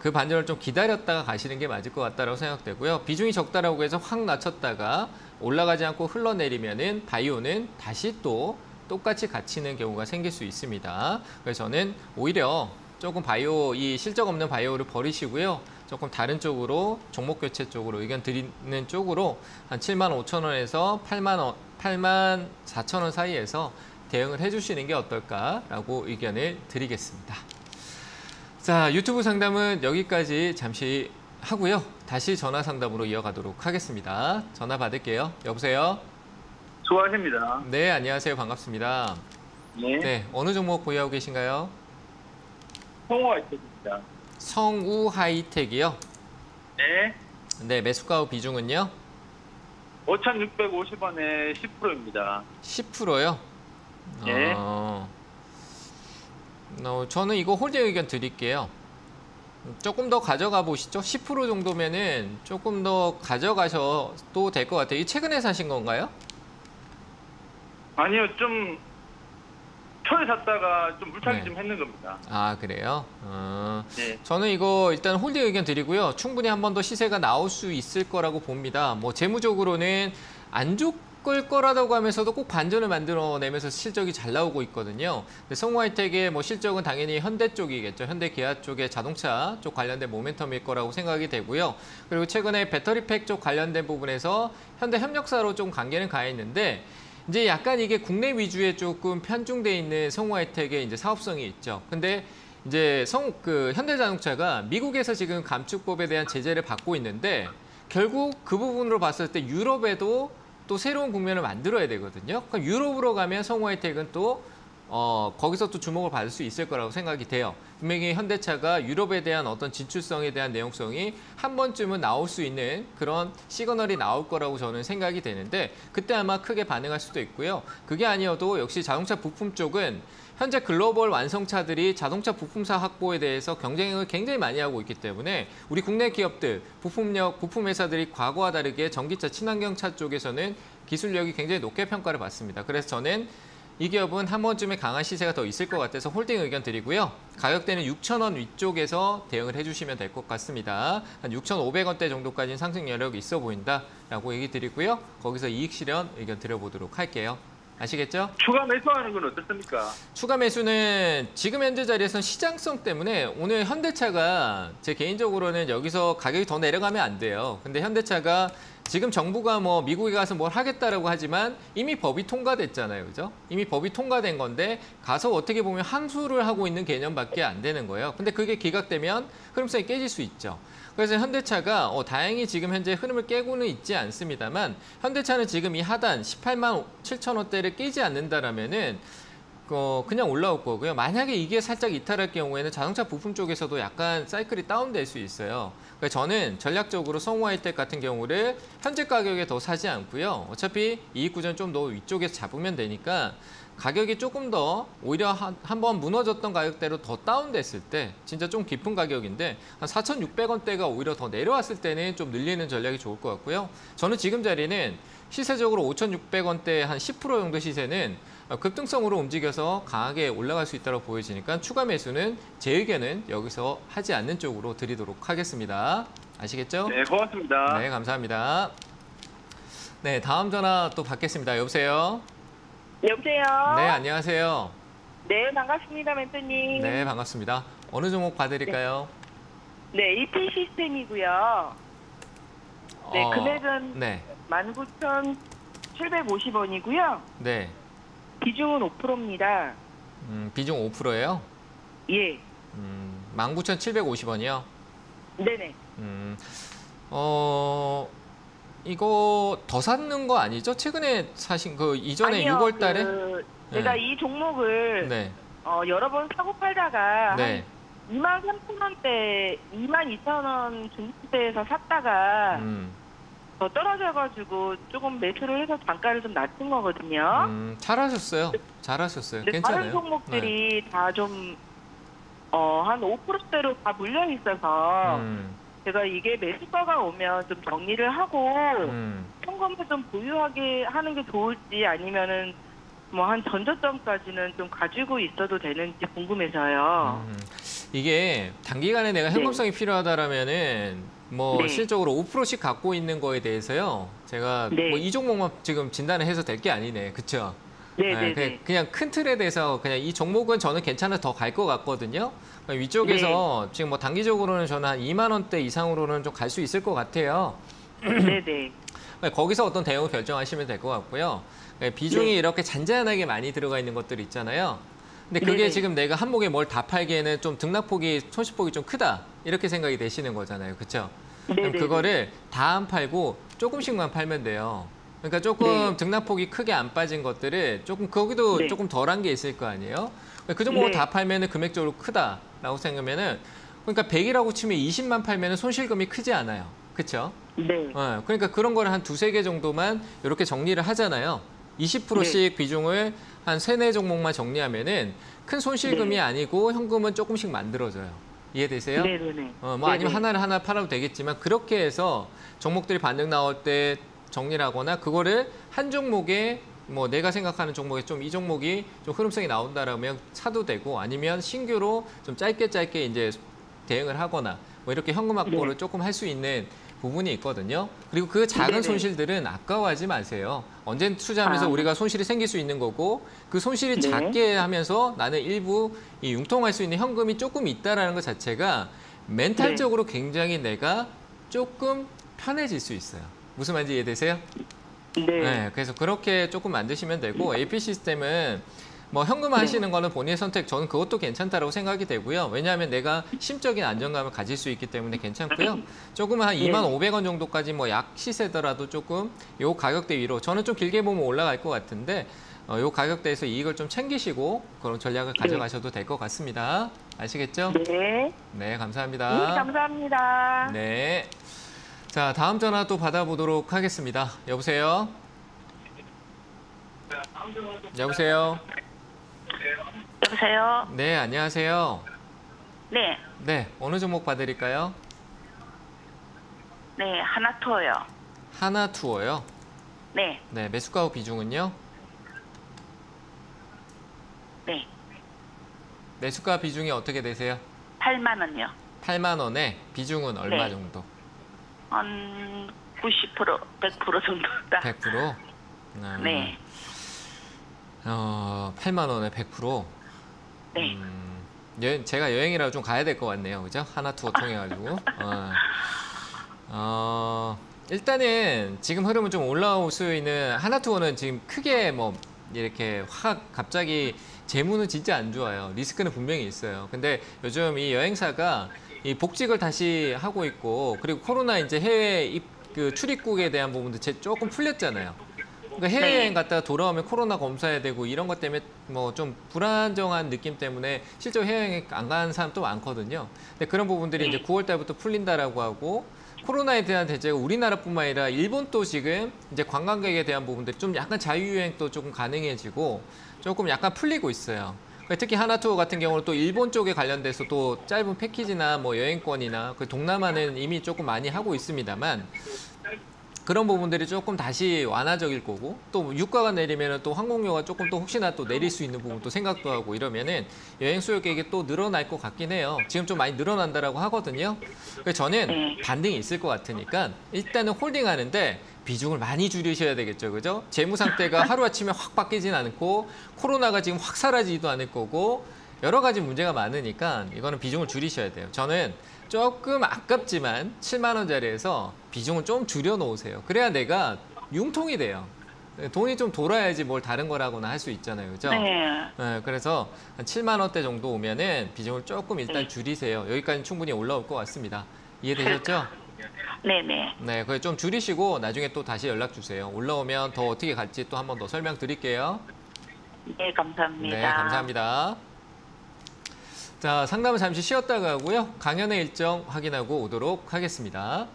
그 반전을 좀 기다렸다가 가시는 게 맞을 것 같다고 생각되고요. 비중이 적다라고 해서 확 낮췄다가 올라가지 않고 흘러내리면은 바이오는 다시 또 똑같이 갇히는 경우가 생길 수 있습니다. 그래서 저는 오히려 조금 바이오, 이 실적 없는 바이오를 버리시고요. 조금 다른 쪽으로 종목 교체 쪽으로 의견 드리는 쪽으로 한 75,000원에서 84,000원 사이에서 대응을 해주시는 게 어떨까라고 의견을 드리겠습니다. 자, 유튜브 상담은 여기까지 잠시 하고요. 다시 전화 상담으로 이어가도록 하겠습니다. 전화 받을게요. 여보세요? 수고하십니다. 네, 안녕하세요. 반갑습니다. 네. 네, 어느 종목 보유하고 계신가요? 성우하이텍입니다. 성우 하이텍이요? 네. 네, 매수가 비중은요? 5,650원에 10%입니다. 10%요? 네. 저는 이거 홀딩 의견 드릴게요. 조금 더 가져가 보시죠. 10% 정도면은 조금 더 가져가셔도 될 것 같아요. 이 최근에 사신 건가요? 아니요, 좀 초에 샀다가 좀 물타기 네. 좀 했는 겁니다. 아, 그래요? 네. 저는 이거 일단 홀딩 의견 드리고요. 충분히 한 번 더 시세가 나올 수 있을 거라고 봅니다. 뭐 재무적으로는 안 좋을 거라고 하면서도 꼭 반전을 만들어내면서 실적이 잘 나오고 있거든요. 근데 성우하이텍의 뭐 실적은 당연히 현대 쪽이겠죠. 현대 기아 쪽의 자동차 쪽 관련된 모멘텀일 거라고 생각이 되고요. 그리고 최근에 배터리팩 쪽 관련된 부분에서 현대 협력사로 좀 관계는 가 있는데 이제 약간 이게 국내 위주에 조금 편중돼 있는 성우하이텍의 이제 사업성이 있죠. 근데 이제 현대자동차가 미국에서 지금 감축법에 대한 제재를 받고 있는데 결국 그 부분으로 봤을 때 유럽에도 또 새로운 국면을 만들어야 되거든요. 그럼 유럽으로 가면 성우하이텍은 또 거기서 또 주목을 받을 수 있을 거라고 생각이 돼요. 분명히 현대차가 유럽에 대한 어떤 진출성에 대한 내용성이 한 번쯤은 나올 수 있는 그런 시그널이 나올 거라고 저는 생각이 되는데 그때 아마 크게 반응할 수도 있고요. 그게 아니어도 역시 자동차 부품 쪽은 현재 글로벌 완성차들이 자동차 부품사 확보에 대해서 경쟁을 굉장히 많이 하고 있기 때문에 우리 국내 기업들, 부품 회사들이 과거와 다르게 전기차, 친환경차 쪽에서는 기술력이 굉장히 높게 평가를 받습니다. 그래서 저는 이 기업은 한 번쯤에 강한 시세가 더 있을 것 같아서 홀딩 의견 드리고요. 가격대는 6,000원 위쪽에서 대응을 해주시면 될 것 같습니다. 한 6,500원대 정도까지는 상승 여력이 있어 보인다라고 얘기 드리고요. 거기서 이익 실현 의견 드려보도록 할게요. 아시겠죠? 추가 매수하는 건 어떻습니까? 추가 매수는 지금 현재 자리에서는 시장성 때문에 오늘 현대차가 제 개인적으로는 여기서 가격이 더 내려가면 안 돼요. 근데 현대차가 지금 정부가 뭐 미국에 가서 뭘 하겠다라고 하지만 이미 법이 통과됐잖아요. 그죠? 이미 법이 통과된 건데 가서 어떻게 보면 항소를 하고 있는 개념밖에 안 되는 거예요. 근데 그게 기각되면 흐름성이 깨질 수 있죠. 그래서 현대차가 다행히 지금 현재 흐름을 깨고는 있지 않습니다만 현대차는 지금 이 하단 18만 7천 원대를 깨지 않는다라면은 그냥 올라올 거고요. 만약에 이게 살짝 이탈할 경우에는 자동차 부품 쪽에서도 약간 사이클이 다운될 수 있어요. 그래서 저는 전략적으로 성우하이텍 같은 경우를 현재 가격에 더 사지 않고요. 어차피 이익 구조는 좀 더 위쪽에서 잡으면 되니까 가격이 조금 더 오히려 한번 무너졌던 가격대로 더 다운됐을 때 진짜 좀 깊은 가격인데 한 4,600원대가 오히려 더 내려왔을 때는 좀 늘리는 전략이 좋을 것 같고요. 저는 지금 자리는 시세적으로 5,600원대 한 10% 정도 시세는 급등성으로 움직여서 강하게 올라갈 수 있다고 보여지니까 추가 매수는 제 의견은 여기서 하지 않는 쪽으로 드리도록 하겠습니다. 아시겠죠? 네, 고맙습니다. 네, 감사합니다. 네, 다음 전화 또 받겠습니다. 여보세요? 여보세요? 네, 안녕하세요. 네, 반갑습니다, 멘토님. 네, 반갑습니다. 어느 종목 봐드릴까요? 네, EP 시스템이고요. 네, 금액은 네, 19,750원이고요. 네. 비중은 5%입니다. 비중 5%예요? 예. 19,750원이요? 네네. 이거 더 샀는 거 아니죠? 최근에 사신 그 이전에 아니요, 6월 달에? 제가 네. 이 종목을 네. 여러 번 사고 팔다가 네. 한 23,000원대, 22,000원 중국대에서 샀다가 더 떨어져가지고 조금 매수를 해서 단가를 좀 낮춘 거거든요. 잘하셨어요. 잘하셨어요. 근데 괜찮아요. 다른 종목들이 다 좀 한 5%대로 다 물려 있어서 제가 이게 매수가가 오면 좀 정리를 하고 현금을 좀 보유하게 하는 게 좋을지 아니면은 뭐 한 전저점까지는 좀 가지고 있어도 되는지 궁금해서요. 이게 단기간에 내가 현금성이 필요하다라면은 뭐 네. 실적으로 5%씩 갖고 있는 거에 대해서요. 제가 네. 뭐 이 종목만 지금 진단을 해서 될 게 아니네. 그렇죠? 네네네. 그냥 큰 틀에 대해서 그냥 이 종목은 저는 괜찮아 더 갈 것 같거든요. 그러니까 위쪽에서 지금 뭐 단기적으로는 저는 한 2만 원대 이상으로는 좀 갈 수 있을 것 같아요. 네네. 거기서 어떤 대응을 결정하시면 될 것 같고요. 비중이 네. 이렇게 잔잔하게 많이 들어가 있는 것들 있잖아요. 근데 그게 네네. 지금 내가 한목에 뭘 다 팔기에는 좀 등락폭이, 손실폭이 좀 크다. 이렇게 생각이 되시는 거잖아요. 그렇죠? 그럼 네네네. 그거를 다 안 팔고 조금씩만 팔면 돼요. 그러니까 조금 네. 등락폭이 크게 안 빠진 것들을 조금 거기도 네. 조금 덜한 게 있을 거 아니에요. 그 종목을 네. 다 팔면은 금액적으로 크다라고 생각하면은 그러니까 100이라고 치면 20만 팔면은 손실금이 크지 않아요. 그렇죠? 네. 그러니까 그런 거를 한 두세 개 정도만 이렇게 정리를 하잖아요. 20%씩 비중을 한 세네 종목만 정리하면은 큰 손실금이 네. 아니고 현금은 조금씩 만들어져요. 이해되세요? 네네네. 뭐 아니면 하나를 하나 팔아도 되겠지만 그렇게 해서 종목들이 반등 나올 때 정리를 하거나 그거를 한 종목에 뭐 내가 생각하는 종목에 좀 이 종목이 좀 흐름성이 나온다라면 사도 되고 아니면 신규로 좀 짧게 이제 대응을 하거나 뭐 이렇게 현금 확보를 네. 조금 할 수 있는 부분이 있거든요. 그리고 그 작은 네네. 손실들은 아까워하지 마세요. 언젠 투자하면서 우리가 손실이 생길 수 있는 거고 그 손실이 네. 작게 하면서 나는 일부 이 융통할 수 있는 현금이 조금 있다라는 것 자체가 멘탈적으로 굉장히 내가 조금 편해질 수 있어요. 무슨 말인지 이해되세요? 네. 그래서 그렇게 조금 만드시면 되고 AP 시스템은 뭐 현금 하시는 거는 본인의 선택, 저는 그것도 괜찮다라고 생각이 되고요. 왜냐하면 내가 심적인 안정감을 가질 수 있기 때문에 괜찮고요. 조금 한 2,500원 정도까지 뭐 약 시세더라도 조금 요 가격대 위로 저는 좀 길게 보면 올라갈 것 같은데 요 가격대에서 이익을 좀 챙기시고 그런 전략을 가져가셔도 될 것 같습니다. 아시겠죠? 네. 네, 감사합니다. 감사합니다. 네. 자, 다음 전화 또 받아보도록 하겠습니다. 여보세요? 여보세요? 여보세요? 네, 안녕하세요. 네. 네, 어느 종목 봐드릴까요? 네, 하나투어요. 하나투어요. 네. 네, 매수가 비중은요? 네. 매수가 비중이 어떻게 되세요? 8만 원요. 8만 원에 비중은 얼마 네. 정도? 한 90%, 100% 정도다. 100%? 네. 8만 원에 100%? 네. 제가 여행이라도 좀 가야 될 것 같네요. 그죠? 하나투어 통해가지고. 일단은 지금 흐름은 좀 올라올 수 있는 하나투어는 지금 크게 뭐 이렇게 확 갑자기 재무는 진짜 안 좋아요. 리스크는 분명히 있어요. 근데 요즘 이 여행사가 이 복직을 다시 하고 있고 그리고 코로나 이제 해외 그 출입국에 대한 부분도 조금 풀렸잖아요. 그러니까 해외여행 갔다가 돌아오면 코로나 검사해야 되고 이런 것 때문에 뭐 좀 불안정한 느낌 때문에 실제로 해외여행 안 가는 사람도 많거든요. 근데 그런 부분들이 이제 9월 달부터 풀린다라고 하고 코로나에 대한 대책은 우리나라뿐만 아니라 일본도 지금 이제 관광객에 대한 부분들이 좀 약간 자유여행도 조금 가능해지고 조금 약간 풀리고 있어요. 특히 하나투어 같은 경우는 또 일본 쪽에 관련돼서 또 짧은 패키지나 뭐 여행권이나 그 동남아는 이미 조금 많이 하고 있습니다만 그런 부분들이 조금 다시 완화적일 거고 또 유가가 내리면 또 항공료가 조금 또 혹시나 또 내릴 수 있는 부분도 생각도 하고 이러면은 여행 수요객이 또 늘어날 것 같긴 해요. 지금 좀 많이 늘어난다라고 하거든요. 그래서 저는 반등이 있을 것 같으니까 일단은 홀딩하는데 비중을 많이 줄이셔야 되겠죠, 그죠? 재무 상태가 하루아침에 확 바뀌진 않고 코로나가 지금 확 사라지지도 않을 거고 여러 가지 문제가 많으니까 이거는 비중을 줄이셔야 돼요. 저는 조금 아깝지만 7만 원짜리에서 비중을 좀 줄여 놓으세요. 그래야 내가 융통이 돼요. 돈이 좀 돌아야지 뭘 다른 거라고나 할 수 있잖아요. 그죠? 네, 그래서 한 7만 원대 정도 오면은 비중을 조금 일단 줄이세요. 여기까지는 충분히 올라올 것 같습니다. 이해되셨죠? 네네. 네, 그걸 좀 줄이시고 나중에 또 다시 연락 주세요. 올라오면 더 어떻게 갈지 또 한 번 더 설명드릴게요. 네, 감사합니다. 네, 감사합니다. 자, 상담은 잠시 쉬었다가 하고요. 강연의 일정 확인하고 오도록 하겠습니다.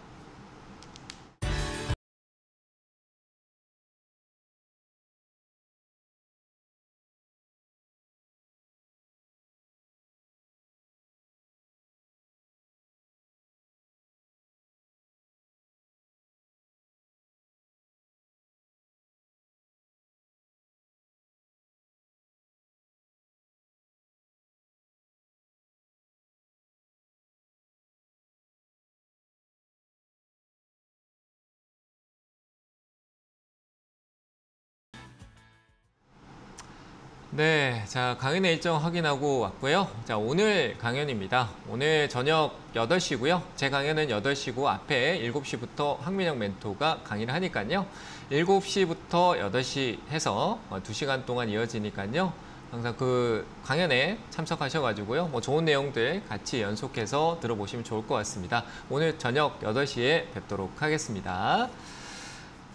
네, 자, 강연의 일정 확인하고 왔고요. 자, 오늘 강연입니다. 오늘 저녁 8시고요. 제 강연은 8시고 앞에 7시부터 황민영 멘토가 강의를 하니까요. 7시부터 8시 해서 2시간 동안 이어지니까요. 항상 그 강연에 참석하셔가지고요. 뭐 좋은 내용들 같이 연속해서 들어보시면 좋을 것 같습니다. 오늘 저녁 8시에 뵙도록 하겠습니다.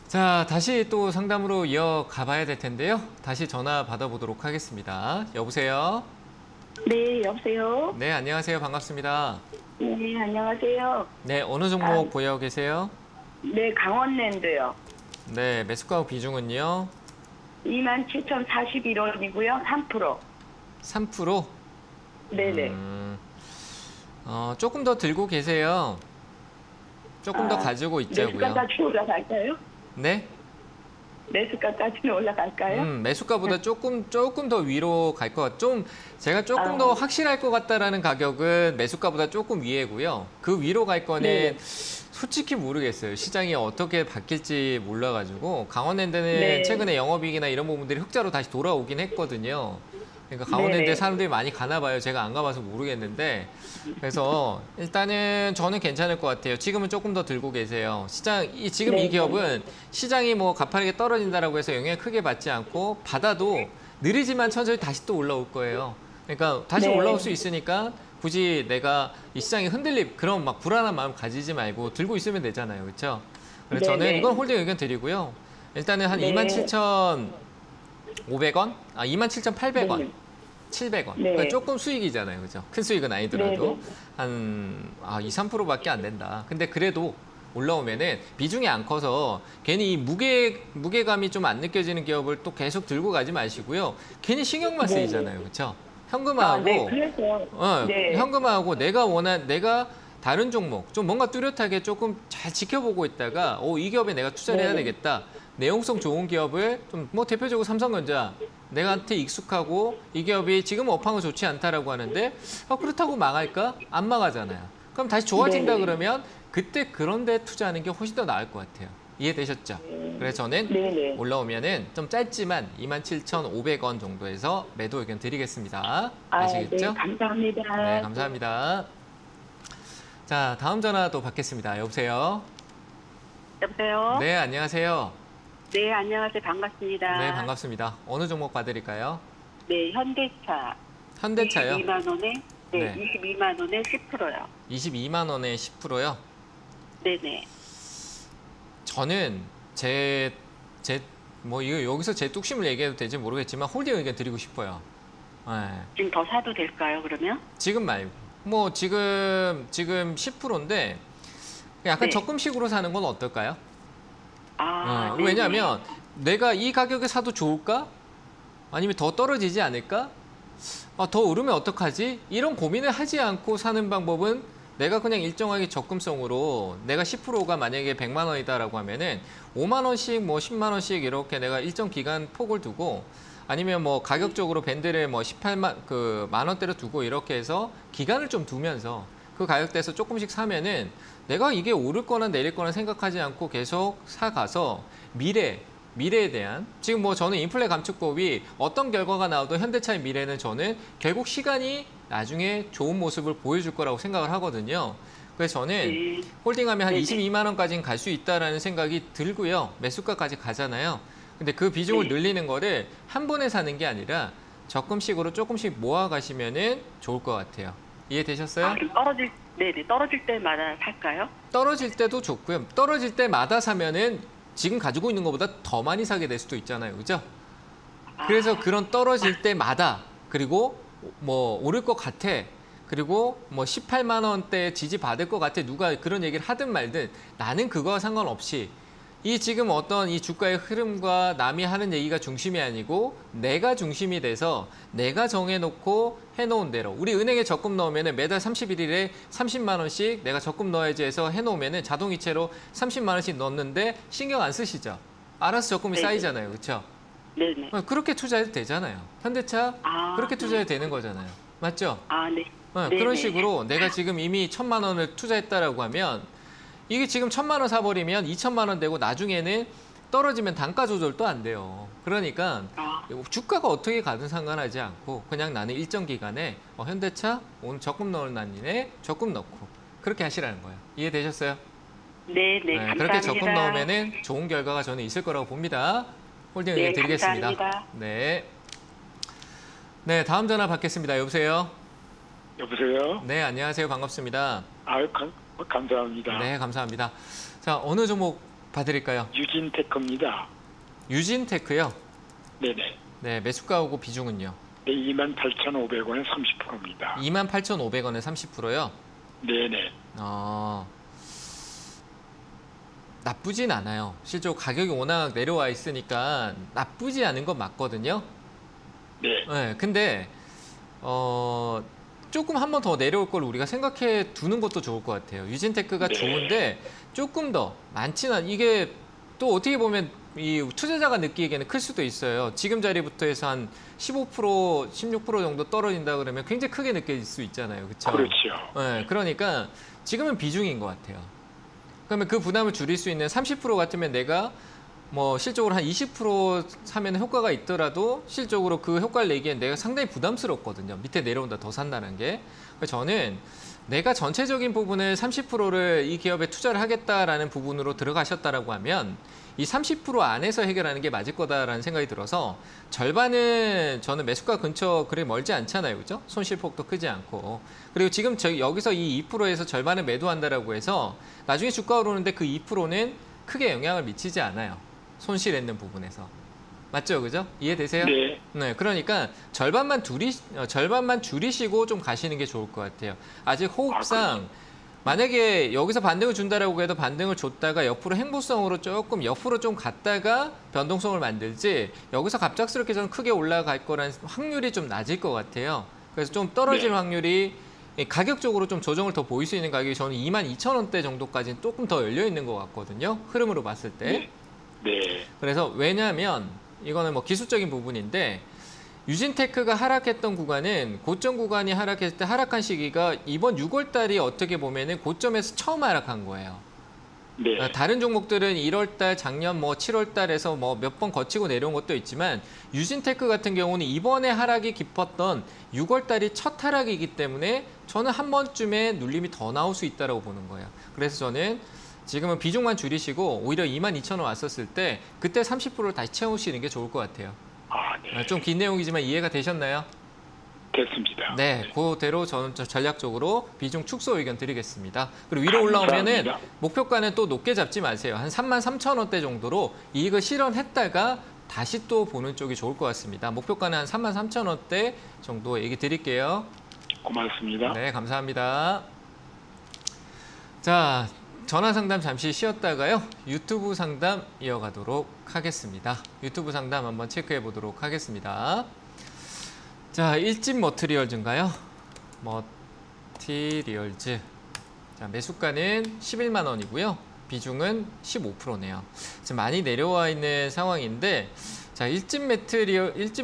자, 다시 또 상담으로 이어가 봐야 될 텐데요. 다시 전화 받아보도록 하겠습니다. 여보세요? 네, 여보세요? 네, 안녕하세요. 반갑습니다. 네, 안녕하세요. 네, 어느 종목 보유하고 계세요? 네, 강원랜드요. 네, 매수가 비중은요? 27,041원이고요. 3%. 3%? 네네. 조금 더 들고 계세요. 조금 더 가지고 있자고요. 매수가까지 올라갈까요? 네? 매수가까지는 올라갈까요? 매수가보다 조금 더 위로 갈 것 같. 제가 조금 더 확실할 것 같다라는 가격은 매수가보다 조금 위에고요. 그 위로 갈 거는 네. 솔직히 모르겠어요. 시장이 어떻게 바뀔지 몰라가지고 강원랜드는 네. 최근에 영업이익이나 이런 부분들이 흑자로 다시 돌아오긴 했거든요. 그러니까 강원랜드에 네네. 사람들이 많이 가나 봐요. 제가 안 가봐서 모르겠는데. 그래서 일단은 저는 괜찮을 것 같아요. 지금은 조금 더 들고 계세요. 지금 이 네. 기업은 시장이 뭐 가파르게 떨어진다라고 해서 영향을 크게 받지 않고 받아도 느리지만 천천히 다시 또 올라올 거예요. 그러니까 다시 네. 올라올 수 있으니까 굳이 내가 이 시장이 흔들림 그런 막 불안한 마음 가지지 말고 들고 있으면 되잖아요. 그렇죠? 그래서 저는 네네. 이건 홀딩 의견 드리고요. 일단은 한 네. 27,500원? 27,800원. 네. 700원. 네. 그러니까 조금 수익이잖아요. 그죠? 큰 수익은 아니더라도. 네. 한 2, 3%밖에 안 된다. 근데 그래도 올라오면은 비중이 안 커서 괜히 이 무게감이 좀 안 느껴지는 기업을 또 계속 들고 가지 마시고요. 괜히 신경만 쓰이잖아요. 그렇죠? 현금화하고 네, 그래서. 네. 현금화하고 내가 다른 종목 좀 뭔가 뚜렷하게 조금 잘 지켜보고 있다가 이 기업에 내가 투자를 해야 네. 되겠다. 내용성 좋은 기업을 좀 뭐 대표적으로 삼성전자 내가한테 익숙하고 이 기업이 지금 업황은 좋지 않다라고 하는데 그렇다고 망할까? 안 망하잖아요. 그럼 다시 좋아진다 네. 그러면 그때 그런 데 투자하는 게 훨씬 더 나을 것 같아요. 이해되셨죠? 그래서 저는 네네. 올라오면은 좀 짧지만 27,500원 정도에서 매도 의견 드리겠습니다. 아시겠죠? 네, 감사합니다. 네, 감사합니다. 자, 다음 전화 또 받겠습니다. 여보세요? 여보세요? 네, 안녕하세요. 네, 안녕하세요. 반갑습니다. 네, 반갑습니다. 어느 종목 봐드릴까요? 네, 현대차. 현대차요? 22만 원에, 네, 네. 22만 원에 10%요. 22만 원에 10%요? 네네. 저는 여기서 제 뚝심을 얘기해도 될지 모르겠지만 홀딩 의견 드리고 싶어요. 네. 지금 더 사도 될까요, 그러면? 지금 말고. 뭐 지금 10%인데 약간 네. 적금식으로 사는 건 어떨까요? 네네. 왜냐하면 내가 이 가격에 사도 좋을까? 아니면 더 떨어지지 않을까? 더 오르면 어떡하지? 이런 고민을 하지 않고 사는 방법은 내가 그냥 일정하게 적금성으로 내가 10%가 만약에 100만 원이다라고 하면은 5만 원씩 뭐 10만 원씩 이렇게 내가 일정 기간 폭을 두고 아니면 뭐 가격적으로 밴드를 뭐 18만 만 원대로 두고 이렇게 해서 기간을 좀 두면서 그 가격대에서 조금씩 사면은 내가 이게 오를 거나 내릴 거나 생각하지 않고 계속 사가서 미래에 대한 지금 뭐 저는 인플레 감축법이 어떤 결과가 나와도 현대차의 미래는 저는 결국 시간이 나중에 좋은 모습을 보여줄 거라고 생각을 하거든요. 그래서 저는 홀딩하면 한 22만 원까지는 갈 수 있다라는 생각이 들고요. 매수가까지 가잖아요. 근데 그 비중을 늘리는 거를 한 번에 사는 게 아니라 적금식으로 조금씩 모아 가시면은 좋을 것 같아요. 이해되셨어요? 떨어질 때마다 살까요? 떨어질 때도 좋고요. 떨어질 때마다 사면은 지금 가지고 있는 것보다 더 많이 사게 될 수도 있잖아요. 그죠? 그래서 그런 떨어질 때마다 그리고 뭐 오를 것 같아. 그리고 뭐 18만 원대 지지 받을 것 같아. 누가 그런 얘기를 하든 말든 나는 그거와 상관없이 이 지금 어떤 이 주가의 흐름과 남이 하는 얘기가 중심이 아니고 내가 중심이 돼서 내가 정해놓고 해놓은 대로 우리 은행에 적금 넣으면 매달 31일에 30만 원씩 내가 적금 넣어야지 해서 해놓으면 자동이체로 30만 원씩 넣는데 신경 안 쓰시죠? 알아서 적금이 쌓이잖아요. 그렇죠? 네네. 그렇게 투자해도 되잖아요. 현대차 그렇게 투자해도 되는 거잖아요. 맞죠? 네. 그런 식으로 내가 지금 이미 1,000만 원을 투자했다라고 하면 이게 지금 1,000만 원 사버리면 2,000만 원 되고 나중에는 떨어지면 단가 조절도 안 돼요. 그러니까 주가가 어떻게 가든 상관하지 않고 그냥 나는 일정 기간에 현대차 오늘 적금 넣을 날이네 적금 넣고 그렇게 하시라는 거예요. 이해되셨어요? 네, 감사합니다. 그렇게 적금 넣으면은 좋은 결과가 저는 있을 거라고 봅니다. 홀딩 의견 드리겠습니다. 감사합니다. 네, 다음 전화 받겠습니다. 여보세요? 여보세요? 네, 안녕하세요. 반갑습니다. 감사합니다. 네, 감사합니다. 자, 어느 종목 봐드릴까요? 유진테크입니다. 유진테크요? 네네. 네, 매수가하고 비중은요? 네, 28,500원에 30%입니다. 28,500원에 30%요? 네네. 나쁘진 않아요. 실제로 가격이 워낙 내려와 있으니까 나쁘지 않은 건 맞거든요. 네. 근데 조금 한 번 더 내려올 걸 우리가 생각해 두는 것도 좋을 것 같아요. 유진테크가 좋은데 조금 더 많지는 이게 또 어떻게 보면 이 투자자가 느끼기에는 클 수도 있어요. 지금 자리부터 해서 한 15%, 16% 정도 떨어진다 그러면 굉장히 크게 느껴질 수 있잖아요. 그렇죠? 그렇죠. 그러니까 지금은 비중인 것 같아요. 그러면 그 부담을 줄일 수 있는 30% 같으면 내가 뭐 실적으로 한 20% 사면 효과가 있더라도 실적으로 그 효과를 내기엔 내가 상당히 부담스럽거든요. 밑에 내려온다 더 산다는 게. 그래서 저는 내가 전체적인 부분을 30%를 이 기업에 투자를 하겠다라는 부분으로 들어가셨다라고 하면 이 30% 안에서 해결하는 게 맞을 거다라는 생각이 들어서 절반은 저는 매수가 근처 그리 멀지 않잖아요. 그죠? 손실폭도 크지 않고. 그리고 지금 여기서 이 2%에서 절반을 매도한다라고 해서 나중에 주가 오르는데 그 2%는 크게 영향을 미치지 않아요. 손실했는 부분에서. 맞죠? 그죠? 이해되세요? 네. 그러니까 절반만 줄이시고 좀 가시는 게 좋을 것 같아요. 아직 호흡상 만약에 여기서 반등을 준다라고 해도 반등을 줬다가 옆으로 행보성으로 조금 옆으로 좀 갔다가 변동성을 만들지 여기서 갑작스럽게 저는 크게 올라갈 거라는 확률이 좀 낮을 것 같아요. 그래서 좀 떨어질 확률이 가격적으로 좀 조정을 더 보일 수 있는 가격이 저는 22,000원대 정도까지는 조금 더 열려 있는 것 같거든요. 흐름으로 봤을 때. 네. 그래서 왜냐하면 이거는 뭐 기술적인 부분인데 유진테크가 하락했던 구간은 고점 구간이 하락했을 때 하락한 시기가 이번 6월 달이 어떻게 보면은 고점에서 처음 하락한 거예요. 네. 다른 종목들은 1월 달, 작년 뭐 7월 달에서 뭐 몇 번 거치고 내려온 것도 있지만 유진테크 같은 경우는 이번에 하락이 깊었던 6월 달이 첫 하락이기 때문에 저는 한 번쯤에 눌림이 더 나올 수 있다고 보는 거예요. 그래서 저는 지금은 비중만 줄이시고 오히려 22,000원 왔었을 때 그때 30%를 다시 채우시는 게 좋을 것 같아요. 네. 좀 긴 내용이지만 이해가 되셨나요? 됐습니다. 네, 그대로 저는 전략적으로 비중 축소 의견 드리겠습니다. 그리고 위로 올라오면은 목표가는 또 높게 잡지 마세요. 한 33,000원대 정도로 이익을 실현했다가 다시 또 보는 쪽이 좋을 것 같습니다. 목표가는 한 33,000원대 정도 얘기 드릴게요. 고맙습니다. 네, 감사합니다. 자, 전화 상담 잠시 쉬었다가요. 유튜브 상담 이어가도록 하겠습니다. 유튜브 상담 한번 체크해 보도록 하겠습니다. 자, 일진 머티리얼즈인가요? 머티리얼즈. 자, 매수가는 11만 원이고요. 비중은 15%네요. 지금 많이 내려와 있는 상황인데 자, 일진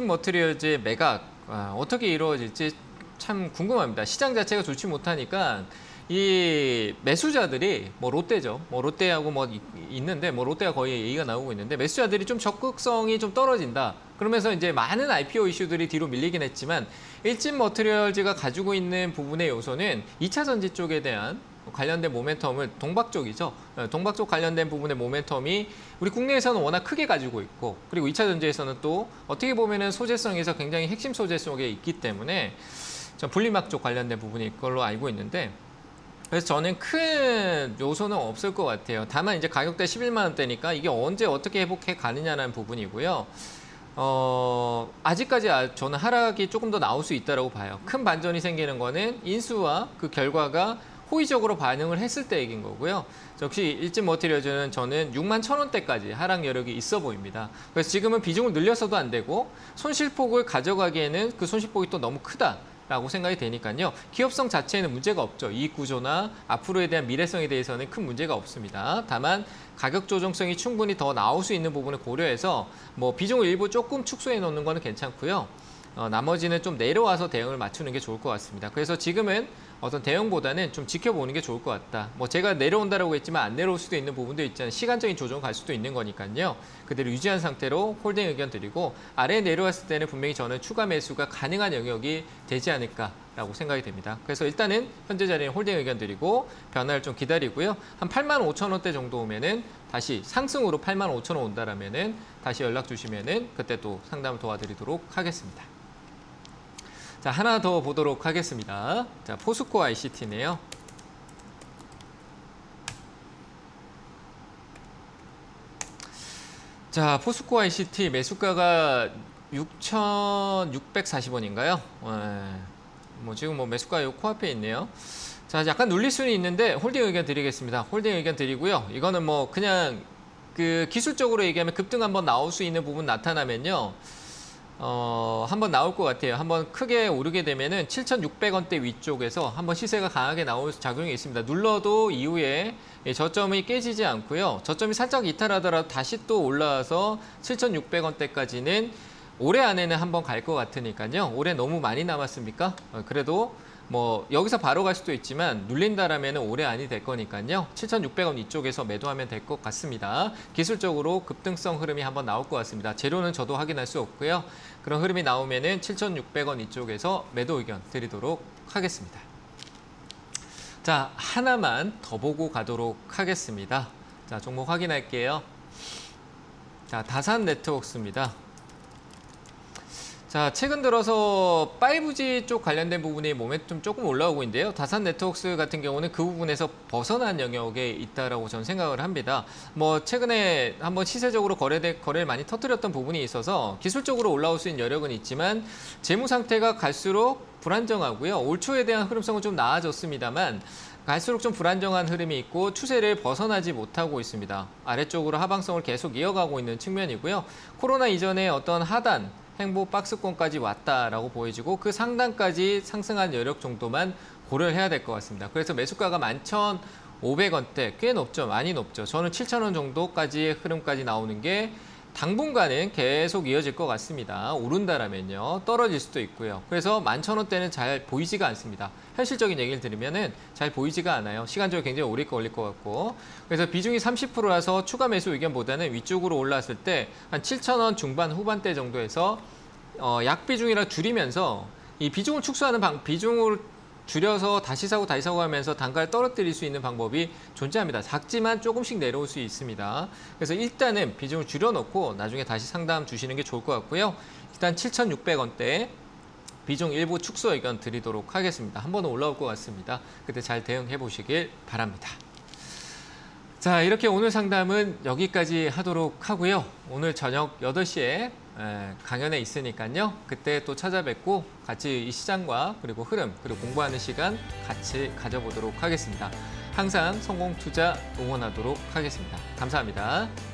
머티리얼즈의 매각 어떻게 이루어질지 참 궁금합니다. 시장 자체가 좋지 못하니까 이 매수자들이 뭐 롯데죠. 뭐 롯데하고 뭐 있는데 뭐 롯데가 거의 얘기가 나오고 있는데 매수자들이 좀 적극성이 좀 떨어진다. 그러면서 이제 많은 IPO 이슈들이 뒤로 밀리긴 했지만 일진 머티리얼즈가 가지고 있는 부분의 요소는 2차 전지 쪽에 대한 관련된 모멘텀을 동박 쪽이죠. 동박 쪽 관련된 부분의 모멘텀이 우리 국내에서는 워낙 크게 가지고 있고 그리고 2차 전지에서는 또 어떻게 보면은 소재성에서 굉장히 핵심 소재 속에 있기 때문에 분리막 쪽 관련된 부분이 걸로 알고 있는데 그래서 저는 큰 요소는 없을 것 같아요. 다만 이제 가격대 11만 원대니까 이게 언제 어떻게 회복해 가느냐는 부분이고요. 아직까지 저는 하락이 조금 더 나올 수 있다고 봐요. 큰 반전이 생기는 거는 인수와 그 결과가 호의적으로 반응을 했을 때 얘기인 거고요. 역시 일진 머티리얼즈는 저는 6만 1,000원대까지 하락 여력이 있어 보입니다. 그래서 지금은 비중을 늘려서도 안 되고 손실폭을 가져가기에는 그 손실폭이 또 너무 크다라고 생각이 되니까요. 기업성 자체에는 문제가 없죠. 이익 구조나 앞으로에 대한 미래성에 대해서는 큰 문제가 없습니다. 다만 가격 조정성이 충분히 더 나올 수 있는 부분을 고려해서 뭐 비중을 일부 조금 축소해 놓는 거는 괜찮고요. 나머지는 좀 내려와서 대응을 맞추는 게 좋을 것 같습니다. 그래서 지금은 어떤 대응보다는 좀 지켜보는 게 좋을 것 같다. 뭐 제가 내려온다라고 했지만 안 내려올 수도 있는 부분도 있잖아요. 시간적인 조정 갈 수도 있는 거니까요. 그대로 유지한 상태로 홀딩 의견 드리고 아래에 내려왔을 때는 분명히 저는 추가 매수가 가능한 영역이 되지 않을까라고 생각이 됩니다. 그래서 일단은 현재 자리는 홀딩 의견 드리고 변화를 좀 기다리고요. 한 85,000원대 정도 오면은 다시 상승으로 85,000원 온다라면은 다시 연락 주시면은 그때 또 상담을 도와드리도록 하겠습니다. 자, 하나 더 보도록 하겠습니다. 자, 포스코 ICT네요. 자, 포스코 ICT 매수가가 6,640원인가요? 뭐 지금 뭐 매수가 요 코앞에 있네요. 자, 약간 눌릴 수는 있는데 홀딩 의견 드리겠습니다. 홀딩 의견 드리고요. 이거는 뭐 그냥 그 기술적으로 얘기하면 급등 한번 나올 수 있는 부분 나타나면요. 한번 나올 것 같아요. 한번 크게 오르게 되면은 7,600원대 위쪽에서 한번 시세가 강하게 나올 작용이 있습니다. 눌러도 이후에 저점이 깨지지 않고요. 저점이 살짝 이탈하더라도 다시 또 올라와서 7,600원대까지는 올해 안에는 한번 갈 것 같으니까요. 올해 너무 많이 남았습니까? 그래도 뭐 여기서 바로 갈 수도 있지만 눌린다라면 올해 안이 될 거니까요. 7,600원 이쪽에서 매도하면 될 것 같습니다. 기술적으로 급등성 흐름이 한번 나올 것 같습니다. 재료는 저도 확인할 수 없고요. 그런 흐름이 나오면은 7,600원 이쪽에서 매도 의견 드리도록 하겠습니다. 자, 하나만 더 보고 가도록 하겠습니다. 자, 종목 확인할게요. 자, 다산 네트워크스입니다. 자, 최근 들어서 5G 쪽 관련된 부분이 모멘텀 조금 올라오고 있는데요. 다산 네트워크스 같은 경우는 그 부분에서 벗어난 영역에 있다라고 저는 생각을 합니다. 뭐 최근에 한번 시세적으로 거래를 많이 터뜨렸던 부분이 있어서 기술적으로 올라올 수 있는 여력은 있지만 재무 상태가 갈수록 불안정하고요. 올 초에 대한 흐름성은 좀 나아졌습니다만 갈수록 좀 불안정한 흐름이 있고 추세를 벗어나지 못하고 있습니다. 아래쪽으로 하방성을 계속 이어가고 있는 측면이고요. 코로나 이전에 어떤 하단 행보 박스권까지 왔다라고 보여지고 그 상단까지 상승한 여력 정도만 고려를 해야 될 것 같습니다. 그래서 매수가가 11,500원대 꽤 높죠. 많이 높죠. 저는 7,000원 정도까지의 흐름까지 나오는 게 당분간은 계속 이어질 것 같습니다. 오른다라면요. 떨어질 수도 있고요. 그래서 11,000원대는 잘 보이지가 않습니다. 현실적인 얘기를 드리면은 잘 보이지가 않아요. 시간적으로 굉장히 오래 걸릴 것 같고. 그래서 비중이 30%라서 추가 매수 의견보다는 위쪽으로 올라왔을 때 한 7,000원 중반 후반대 정도에서 약 비중이라 줄이면서 이 비중을 축소하는 비중을 줄여서 다시 사고 하면서 단가를 떨어뜨릴 수 있는 방법이 존재합니다. 작지만 조금씩 내려올 수 있습니다. 그래서 일단은 비중을 줄여놓고 나중에 다시 상담 주시는 게 좋을 것 같고요. 일단 7,600원대 비중 일부 축소 의견 드리도록 하겠습니다. 한 번은 올라올 것 같습니다. 그때 잘 대응해 보시길 바랍니다. 자, 이렇게 오늘 상담은 여기까지 하도록 하고요. 오늘 저녁 8시에 강연에 있으니까요. 그때 또 찾아뵙고 같이 이 시장과 그리고 흐름 그리고 공부하는 시간 같이 가져보도록 하겠습니다. 항상 성공 투자 응원하도록 하겠습니다. 감사합니다.